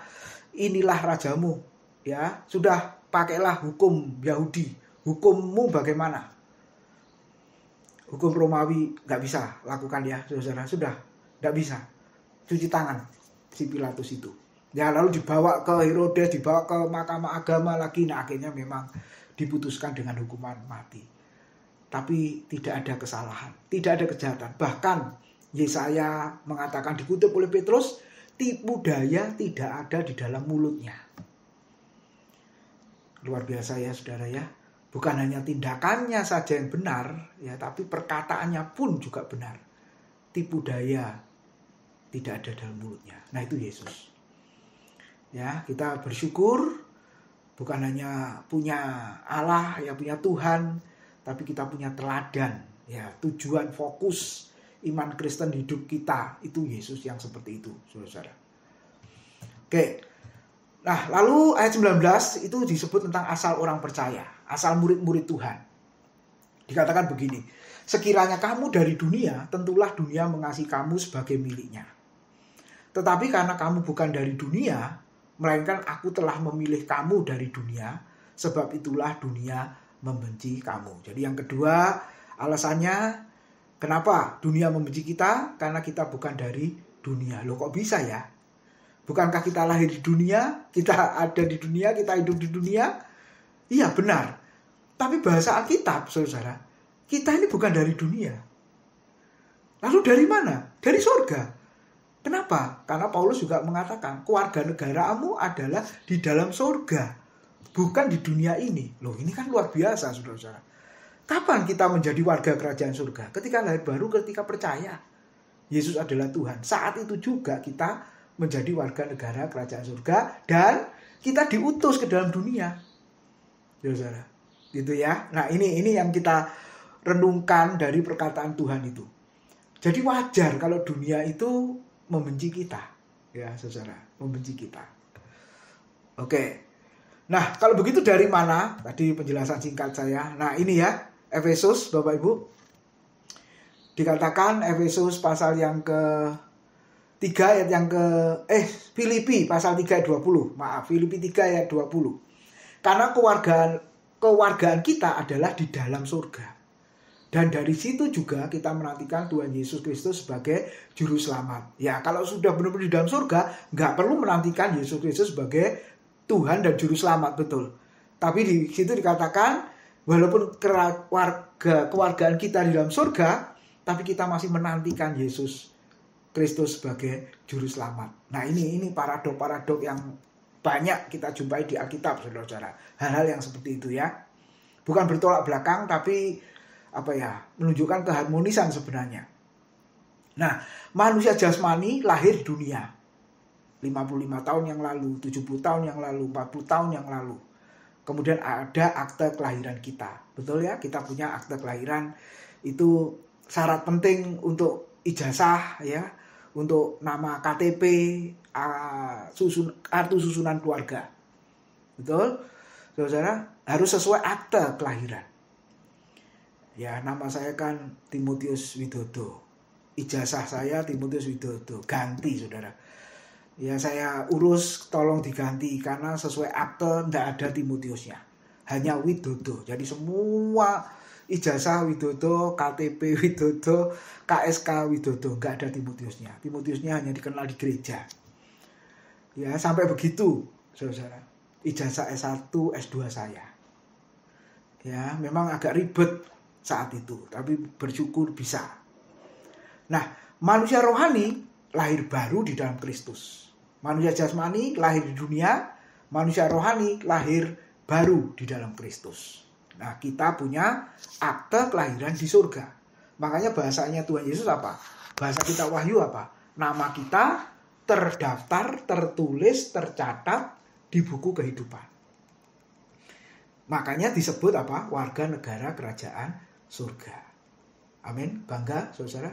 inilah rajamu. Ya, sudah, pakailah hukum Yahudi. Hukummu bagaimana? Hukum Romawi nggak bisa lakukan ya saudara. Sudah, nggak bisa. Cuci tangan si Pilatus itu. Ya, lalu dibawa ke Herodes, dibawa ke mahkamah agama lagi. Nah, akhirnya memang diputuskan dengan hukuman mati. Tapi tidak ada kesalahan, tidak ada kejahatan. Bahkan Yesaya mengatakan, dikutip oleh Petrus, tipu daya tidak ada di dalam mulutnya. Luar biasa ya saudara ya. Bukan hanya tindakannya saja yang benar, ya, tapi perkataannya pun juga benar. Tipu daya tidak ada dalam mulutnya. Nah, itu Yesus. Ya, kita bersyukur bukan hanya punya Allah, ya punya Tuhan, tapi kita punya teladan, ya, tujuan fokus iman Kristen hidup kita itu Yesus yang seperti itu, saudara. Oke. Nah, lalu ayat 19 itu disebut tentang asal orang percaya, asal murid-murid Tuhan. Dikatakan begini, sekiranya kamu dari dunia, tentulah dunia mengasihi kamu sebagai miliknya. Tetapi karena kamu bukan dari dunia, melainkan aku telah memilih kamu dari dunia, sebab itulah dunia membenci kamu. Jadi yang kedua, alasannya kenapa dunia membenci kita? Karena kita bukan dari dunia. Loh, kok bisa ya? Bukankah kita lahir di dunia, kita ada di dunia, kita hidup di dunia? Iya, benar. Tapi bahasa Alkitab, saudara, kita ini bukan dari dunia. Lalu dari mana? Dari surga. Kenapa? Karena Paulus juga mengatakan, keluarga negaramu adalah di dalam surga, bukan di dunia ini. Loh, ini kan luar biasa, saudara-saudara. Kapan kita menjadi warga kerajaan surga? Ketika lahir baru, ketika percaya Yesus adalah Tuhan. Saat itu juga kita menjadi warga negara kerajaan surga dan kita diutus ke dalam dunia. Saudara, gitu ya. Nah, ini yang kita renungkan dari perkataan Tuhan itu. Jadi wajar kalau dunia itu membenci kita, ya saudara, membenci kita. Oke. Nah, kalau begitu dari mana? Tadi penjelasan singkat saya. Nah, ini ya, Efesus, Bapak Ibu. Dikatakan Efesus pasal yang ke-3 ayat yang Filipi pasal 3 ayat 20. Maaf, Filipi 3 ayat 20. Karena kewargaan kita adalah di dalam surga. Dan dari situ juga kita menantikan Tuhan Yesus Kristus sebagai juru selamat. Ya, kalau sudah benar-benar di dalam surga, nggak perlu menantikan Yesus Kristus sebagai Tuhan dan juru selamat, betul. Tapi di situ dikatakan, walaupun kewargaan kita di dalam surga, tapi kita masih menantikan Yesus Kristus sebagai juru selamat. Nah, ini paradok-paradok yang banyak kita jumpai di Alkitab, saudara-saudara. Hal-hal yang seperti itu ya. Bukan bertolak belakang, tapi menunjukkan keharmonisan sebenarnya. Nah, manusia jasmani lahir di dunia 55 tahun yang lalu, 70 tahun yang lalu, 40 tahun yang lalu. Kemudian ada akte kelahiran kita. Betul ya, kita punya akte kelahiran. Itu syarat penting untuk ijazah ya, untuk nama KTP, kartu susunan keluarga. Betul? Saudara, harus sesuai akte kelahiran. Ya, nama saya kan Timotius Widodo. Ijazah saya Timotius Widodo. Ganti, saudara. Ya, saya urus tolong diganti. Karena sesuai akte tidak ada Timotiusnya. Hanya Widodo. Jadi semua ijazah Widodo, KTP Widodo, KSK Widodo. Nggak ada Timotiusnya. Timotiusnya hanya dikenal di gereja. Ya, sampai begitu, saudara. Ijazah S1, S2 saya. Ya, memang agak ribet saat itu, tapi bersyukur bisa. Nah, manusia rohani lahir baru di dalam Kristus. Manusia jasmani lahir di dunia, manusia rohani lahir baru di dalam Kristus. Nah, kita punya akte kelahiran di surga. Makanya bahasanya Tuhan Yesus apa? Bahasa kita Wahyu apa? Nama kita terdaftar, tertulis, tercatat di buku kehidupan. Makanya disebut apa? Warga negara kerajaan surga. Amin. Bangga, saudara.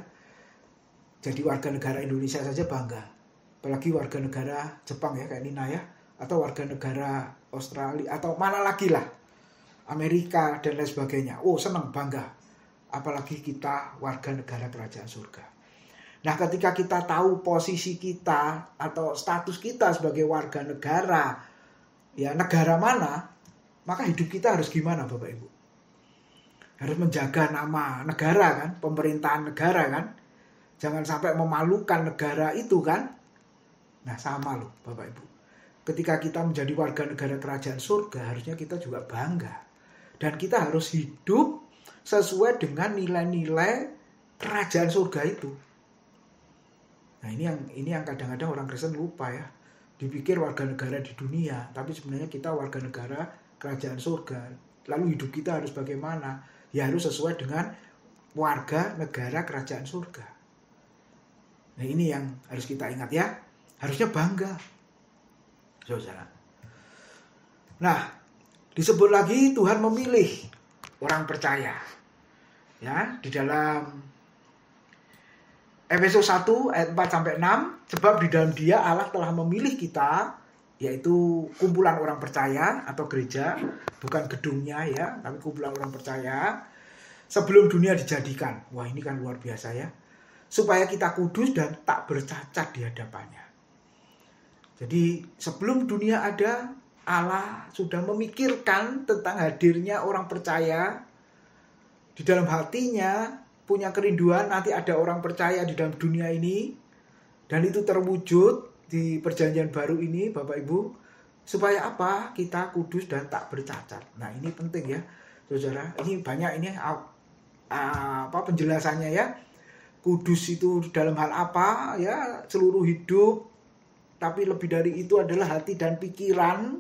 Jadi warga negara Indonesia saja bangga. apalagi warga negara Jepang ya kayak Nina ya, atau warga negara Australia atau mana lagi lah, Amerika dan lain sebagainya. Oh senang, bangga, apalagi kita warga negara kerajaan surga. Nah ketika kita tahu posisi kita atau status kita sebagai warga negara, ya negara mana, maka hidup kita harus gimana Bapak Ibu? Harus menjaga nama negara kan, pemerintahan negara kan. Jangan sampai memalukan negara itu kan. Nah sama loh Bapak Ibu. Ketika kita menjadi warga negara kerajaan surga, harusnya kita juga bangga. Dan kita harus hidup sesuai dengan nilai-nilai kerajaan surga itu. Nah ini yang kadang-kadang orang Kristen lupa ya. Dipikir warga negara di dunia, tapi sebenarnya kita warga negara kerajaan surga. Lalu hidup kita harus bagaimana? Ya harus sesuai dengan warga negara kerajaan surga. Nah ini yang harus kita ingat ya. Harusnya bangga, saudara. Nah, disebut lagi Tuhan memilih orang percaya. Ya, di dalam Efesus 1 ayat 4-6, sebab di dalam Dia Allah telah memilih kita, yaitu kumpulan orang percaya atau gereja, bukan gedungnya ya, tapi kumpulan orang percaya, sebelum dunia dijadikan. Wah, ini kan luar biasa ya. Supaya kita kudus dan tak bercacat di hadapannya. Jadi sebelum dunia ada, Allah sudah memikirkan tentang hadirnya orang percaya. Di dalam hatinya punya kerinduan nanti ada orang percaya di dalam dunia ini. Dan itu terwujud di perjanjian baru ini Bapak Ibu. Supaya apa? Kita kudus dan tak bercacat. Nah ini penting ya saudara. Ini banyak ini penjelasannya ya. Kudus itu dalam hal apa ya? Seluruh hidup. Tapi lebih dari itu adalah hati dan pikiran.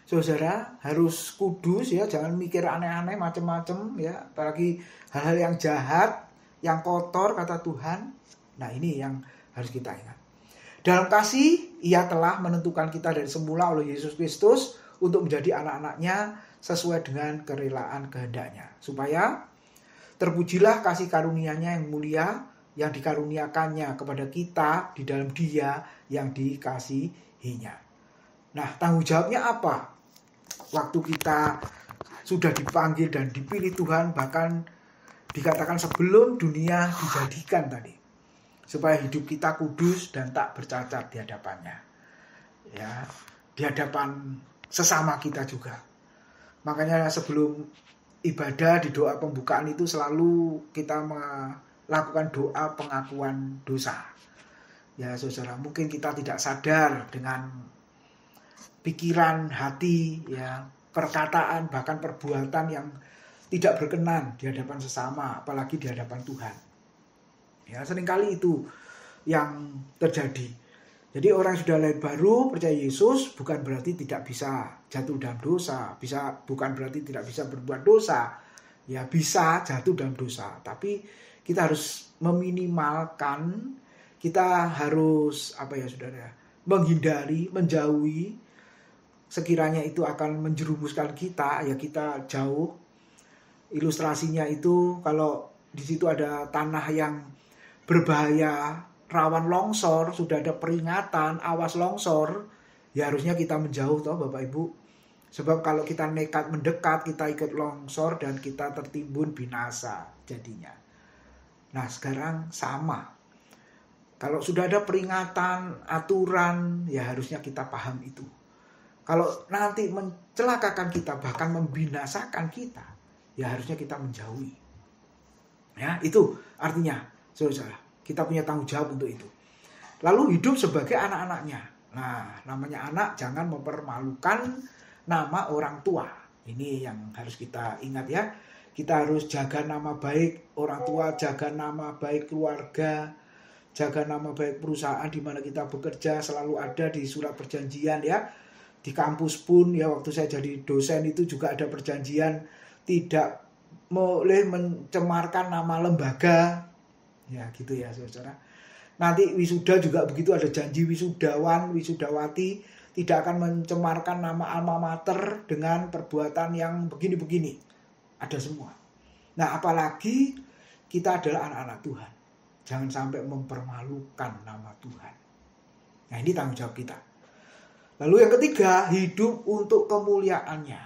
Saudara harus kudus ya, jangan mikir aneh-aneh macam-macam ya, apalagi hal-hal yang jahat, yang kotor kata Tuhan. Nah, ini yang harus kita ingat. Dalam kasih, Ia telah menentukan kita dari semula oleh Yesus Kristus untuk menjadi anak-anaknya sesuai dengan kerelaan kehendaknya, supaya terpujilah kasih karunia-Nya yang mulia yang dikaruniakannya kepada kita di dalam Dia yang dikasihinya. Nah, tanggung jawabnya apa? Waktu kita sudah dipanggil dan dipilih Tuhan, bahkan dikatakan sebelum dunia dijadikan tadi, supaya hidup kita kudus dan tak bercacat di hadapannya. Ya, di hadapan sesama kita juga. Makanya sebelum ibadah di doa pembukaan itu selalu kita lakukan doa pengakuan dosa. Ya saudara, mungkin kita tidak sadar dengan pikiran, hati, ya, perkataan, bahkan perbuatan yang tidak berkenan di hadapan sesama, apalagi di hadapan Tuhan. Ya, seringkali itu yang terjadi. Jadi orang sudah lahir baru, percaya Yesus, bukan berarti tidak bisa jatuh dalam dosa, bukan berarti tidak bisa berbuat dosa. Ya, bisa jatuh dalam dosa, tapi kita harus meminimalkan, kita harus saudara, menghindari, menjauhi. Sekiranya itu akan menjerumuskan kita, ya kita jauh. Ilustrasinya itu kalau di situ ada tanah yang berbahaya, rawan longsor, sudah ada peringatan, awas longsor, ya harusnya kita menjauh toh Bapak Ibu. Sebab kalau kita nekat mendekat, kita ikut longsor dan kita tertimbun binasa jadinya. Nah sekarang sama. Kalau sudah ada peringatan, aturan, ya harusnya kita paham itu. Kalau nanti mencelakakan kita, bahkan membinasakan kita, ya harusnya kita menjauhi. Ya, itu artinya, saudara, kita punya tanggung jawab untuk itu. Lalu hidup sebagai anak-anaknya. Nah, namanya anak jangan mempermalukan nama orang tua. Ini yang harus kita ingat ya. Kita harus jaga nama baik orang tua, jaga nama baik keluarga, jaga nama baik perusahaan di mana kita bekerja, selalu ada di surat perjanjian ya. Di kampus pun ya, waktu saya jadi dosen itu juga ada perjanjian tidak boleh mencemarkan nama lembaga. Ya gitu ya saudara. Nanti wisuda juga begitu, ada janji wisudawan, wisudawati tidak akan mencemarkan nama alma mater dengan perbuatan yang begini-begini. Ada semua. Nah apalagi kita adalah anak-anak Tuhan. Jangan sampai mempermalukan nama Tuhan. Nah, ini tanggung jawab kita. Lalu yang ketiga, hidup untuk kemuliaannya.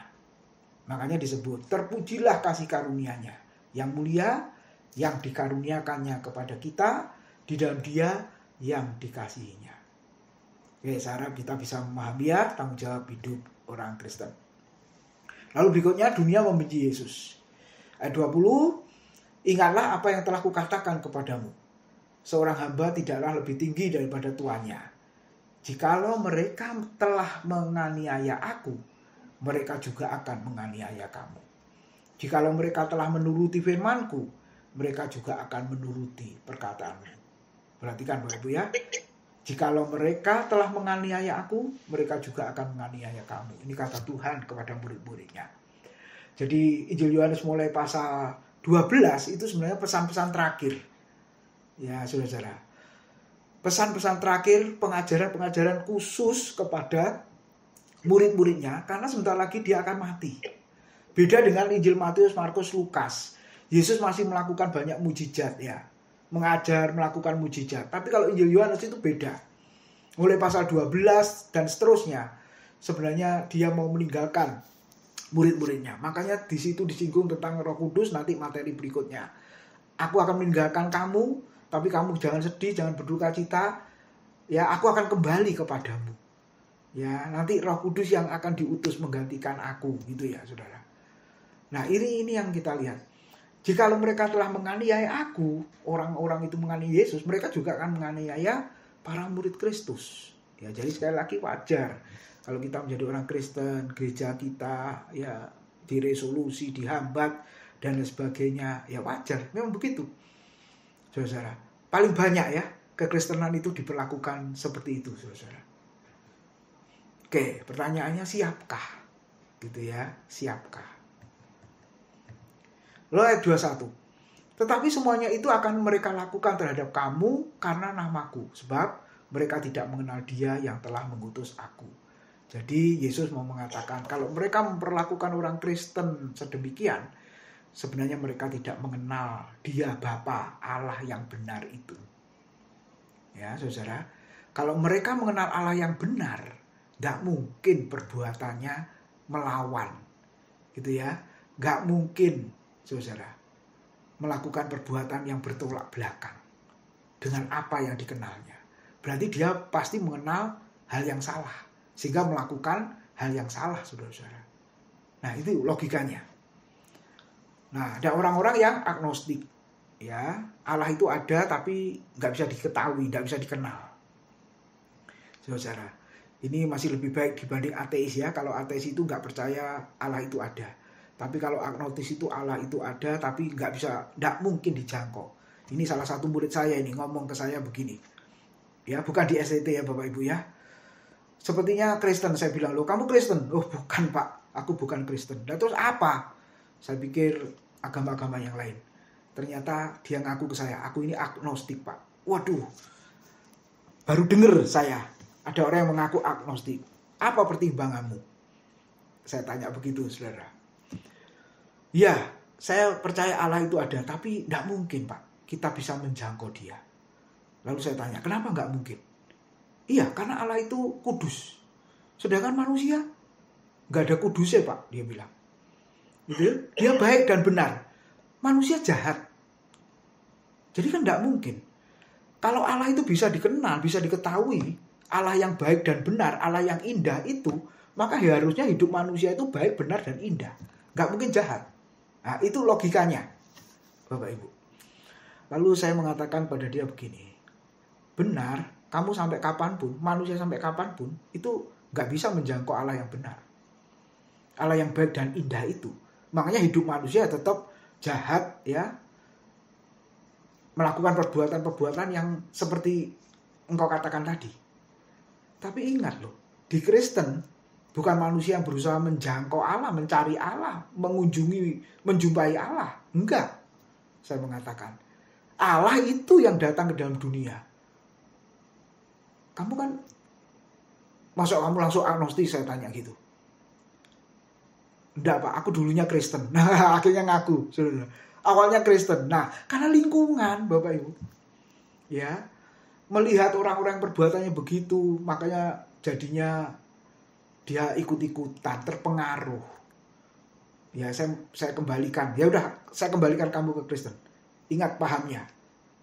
Makanya disebut, terpujilah kasih karunia-Nya yang mulia, yang dikaruniakannya kepada kita, di dalam Dia yang dikasihinya. Oke, saya harap kita bisa memahami ya tanggung jawab hidup orang Kristen. Lalu berikutnya, dunia membenci Yesus. Ayat 20, ingatlah apa yang telah kukatakan kepadamu. Seorang hamba tidaklah lebih tinggi daripada tuannya. Jikalau mereka telah menganiaya aku, mereka juga akan menganiaya kamu. Jikalau mereka telah menuruti firman-Ku, mereka juga akan menuruti perkataanmu. Perhatikan Bapak Ibu ya. Jikalau mereka telah menganiaya aku, mereka juga akan menganiaya kamu. Ini kata Tuhan kepada murid-muridnya. Jadi Injil Yohanes mulai pasal 12 itu sebenarnya pesan-pesan terakhir. Ya saudara-saudara. Pesan-pesan terakhir, pengajaran-pengajaran khusus kepada murid-muridnya. Karena sebentar lagi dia akan mati. Beda dengan Injil Matius, Markus, Lukas. Yesus masih melakukan banyak mujizat ya. Mengajar, melakukan mujizat. Tapi kalau Injil Yohanes itu beda. Mulai pasal 12 dan seterusnya. Sebenarnya dia mau meninggalkan murid-muridnya. Makanya di situ disinggung tentang Roh Kudus nanti materi berikutnya. Aku akan meninggalkan kamu, tapi kamu jangan sedih, jangan berduka cita. Ya, aku akan kembali kepadamu. Ya, nanti Roh Kudus yang akan diutus menggantikan aku, gitu ya, Saudara. Nah, ini yang kita lihat. Jikalau mereka telah menganiaya aku, orang-orang itu menganiaya Yesus, mereka juga akan menganiaya para murid Kristus. Ya, jadi sekali lagi wajar kalau kita menjadi orang Kristen, gereja kita ya diresolusi, dihambat dan lain sebagainya, ya wajar, memang begitu. Saudara, paling banyak ya kekristenan itu diperlakukan seperti itu, saudara. Oke, pertanyaannya siapkah? Gitu ya, siapkah? Lalu ayat 21. Tetapi semuanya itu akan mereka lakukan terhadap kamu karena namaku. Sebab mereka tidak mengenal Dia yang telah mengutus aku. Jadi Yesus mau mengatakan kalau mereka memperlakukan orang Kristen sedemikian, sebenarnya mereka tidak mengenal Dia Bapa, Allah yang benar itu. Ya saudara, kalau mereka mengenal Allah yang benar, gak mungkin perbuatannya melawan. Gitu ya, gak mungkin saudara melakukan perbuatan yang bertolak belakang dengan apa yang dikenalnya. Berarti dia pasti mengenal hal yang salah sehingga melakukan hal yang salah, saudara-saudara. Nah, itu logikanya. Nah, ada orang-orang yang agnostik, ya Allah itu ada tapi nggak bisa diketahui, nggak bisa dikenal, saudara. Ini masih lebih baik dibanding ateis ya. Kalau ateis itu nggak percaya Allah itu ada. Tapi kalau agnostis itu Allah itu ada tapi nggak mungkin dijangkau. Ini salah satu murid saya ini ngomong ke saya begini. Ya, bukan di STT ya Bapak Ibu ya. Sepertinya Kristen, saya bilang, loh kamu Kristen? Oh bukan Pak, aku bukan Kristen. Dan terus apa? Saya pikir agama-agama yang lain. Ternyata dia ngaku ke saya, aku ini agnostik Pak. Waduh, baru dengar saya ada orang yang mengaku agnostik. Apa pertimbanganmu? Saya tanya begitu saudara. Ya, saya percaya Allah itu ada, tapi tidak mungkin Pak kita bisa menjangkau Dia. Lalu saya tanya, kenapa nggak mungkin? Iya, karena Allah itu kudus. Sedangkan manusia nggak ada kudusnya Pak, dia bilang. Gitu? Dia baik dan benar. Manusia jahat. Jadi kan nggak mungkin. Kalau Allah itu bisa dikenal, bisa diketahui, Allah yang baik dan benar, Allah yang indah itu, maka harusnya hidup manusia itu baik, benar, dan indah. Nggak mungkin jahat. Nah, itu logikanya, Bapak Ibu. Lalu saya mengatakan pada dia begini, benar, kamu sampai kapanpun, manusia sampai kapanpun, itu nggak bisa menjangkau Allah yang benar. Allah yang baik dan indah itu. Makanya hidup manusia tetap jahat, ya, melakukan perbuatan-perbuatan yang seperti engkau katakan tadi. Tapi ingat loh, di Kristen, bukan manusia yang berusaha menjangkau Allah, mencari Allah, menjumpai Allah. Enggak. Saya mengatakan, Allah itu yang datang ke dalam dunia. Kamu kan, masuk kamu langsung agnostis, saya tanya gitu. Enggak Pak, aku dulunya Kristen. Nah, akhirnya ngaku. Awalnya Kristen. Nah, karena lingkungan, Bapak Ibu. Ya, melihat orang-orang yang perbuatannya begitu, makanya jadinya dia ikut-ikutan, terpengaruh. Ya, saya kembalikan. Ya udah, saya kembalikan kamu ke Kristen. Ingat pahamnya.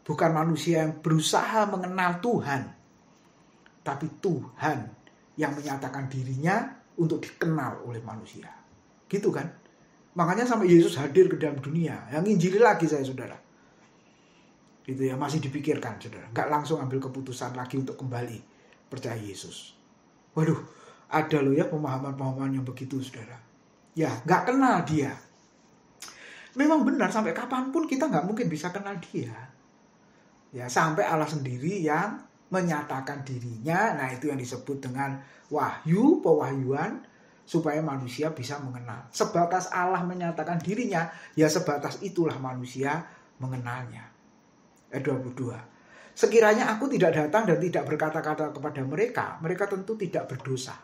Bukan manusia yang berusaha mengenal Tuhan, tapi Tuhan yang menyatakan dirinya untuk dikenal oleh manusia. Gitu kan? Makanya sampai Yesus hadir ke dalam dunia. Yang injili lagi saya, saudara. Gitu ya, masih dipikirkan, saudara. Nggak langsung ambil keputusan lagi untuk kembali percaya Yesus. Waduh, ada loh ya pemahaman-pemahaman yang begitu, saudara. Ya, nggak kenal dia. Memang benar, sampai kapanpun kita nggak mungkin bisa kenal dia. Ya, sampai Allah sendiri yang menyatakan dirinya. Nah, itu yang disebut dengan wahyu, pewahyuan, supaya manusia bisa mengenal. Sebatas Allah menyatakan dirinya, ya sebatas itulah manusia mengenalnya. 22. Sekiranya aku tidak datang dan tidak berkata-kata kepada mereka, mereka tentu tidak berdosa.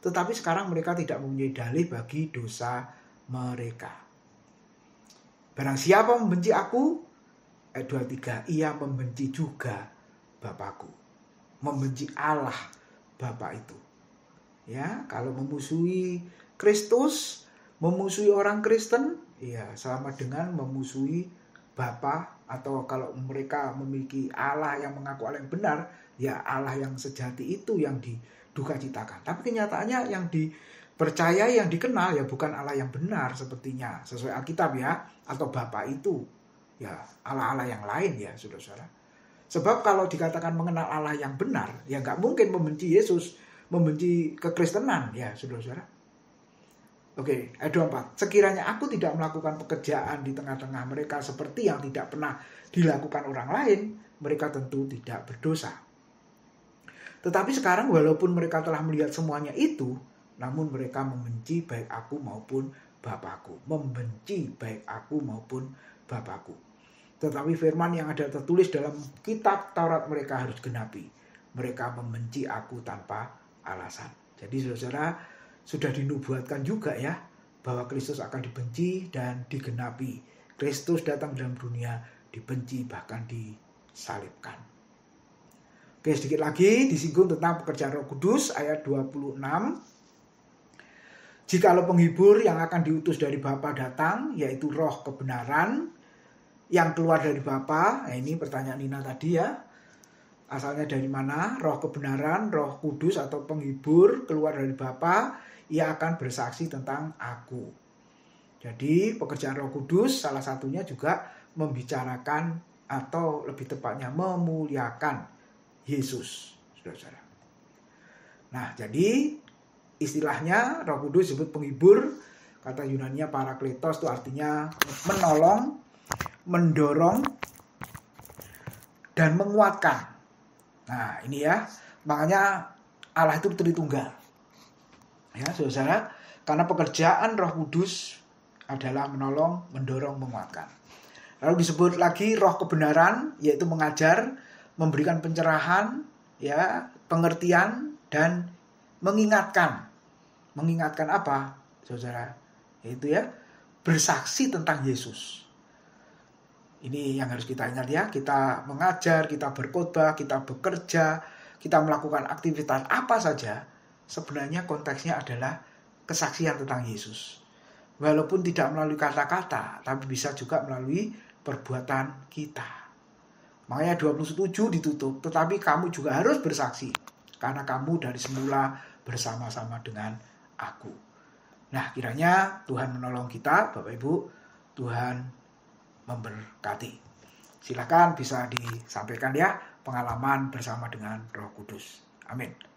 Tetapi sekarang mereka tidak mempunyai dalih bagi dosa mereka. Barang siapa membenci aku, ayat 23, ia membenci juga Bapakku. Membenci Allah Bapa itu. Ya, kalau memusuhi Kristus, memusuhi orang Kristen, ya sama dengan memusuhi Bapa, atau kalau mereka memiliki Allah yang mengaku Allah yang benar, ya Allah yang sejati itu yang diduka citakan. Tapi kenyataannya yang dipercaya, yang dikenal ya bukan Allah yang benar sepertinya sesuai Alkitab ya, atau Bapa itu ya Allah-Allah yang lain ya saudara-saudara. Sebab kalau dikatakan mengenal Allah yang benar, ya nggak mungkin membenci Yesus, membenci kekristenan ya saudara-saudara. Oke, ayat 24. Sekiranya aku tidak melakukan pekerjaan di tengah-tengah mereka seperti yang tidak pernah dilakukan orang lain, mereka tentu tidak berdosa. Tetapi sekarang walaupun mereka telah melihat semuanya itu, namun mereka membenci baik aku maupun Bapakku. Membenci baik aku maupun Bapakku. Tetapi firman yang ada tertulis dalam kitab Taurat mereka harus genapi. Mereka membenci aku tanpa alasan. Jadi saudara, sudah dinubuatkan juga ya, bahwa Kristus akan dibenci dan digenapi. Kristus datang dalam dunia, dibenci bahkan disalibkan. Oke, sedikit lagi disinggung tentang pekerjaan Roh Kudus, ayat 26. Jikalau penghibur yang akan diutus dari Bapa datang, yaitu roh kebenaran, yang keluar dari Bapa, nah ini pertanyaan Nina tadi ya, asalnya dari mana? Roh kebenaran, Roh Kudus atau penghibur keluar dari Bapa, ia akan bersaksi tentang aku. Jadi pekerjaan Roh Kudus salah satunya juga membicarakan atau lebih tepatnya memuliakan Yesus, saudara-saudara. Nah, jadi istilahnya Roh Kudus disebut penghibur, kata Yunaninya parakletos itu artinya menolong, mendorong, dan menguatkan. Nah, ini ya, makanya Allah itu Tritunggal. Ya, saudara, karena pekerjaan Roh Kudus adalah menolong, mendorong, menguatkan. Lalu disebut lagi roh kebenaran, yaitu mengajar, memberikan pencerahan, ya, pengertian, dan mengingatkan. Mengingatkan apa, saudara? Yaitu ya, bersaksi tentang Yesus. Ini yang harus kita ingat ya, kita mengajar, kita berkhotbah, kita bekerja, kita melakukan aktivitas apa saja, sebenarnya konteksnya adalah kesaksian tentang Yesus. Walaupun tidak melalui kata-kata, tapi bisa juga melalui perbuatan kita. Makanya 27 ditutup, tetapi kamu juga harus bersaksi, karena kamu dari semula bersama-sama dengan aku. Nah, kiranya Tuhan menolong kita, Bapak Ibu, Tuhan memberkati. Silakan bisa disampaikan ya, pengalaman bersama dengan Roh Kudus. Amin.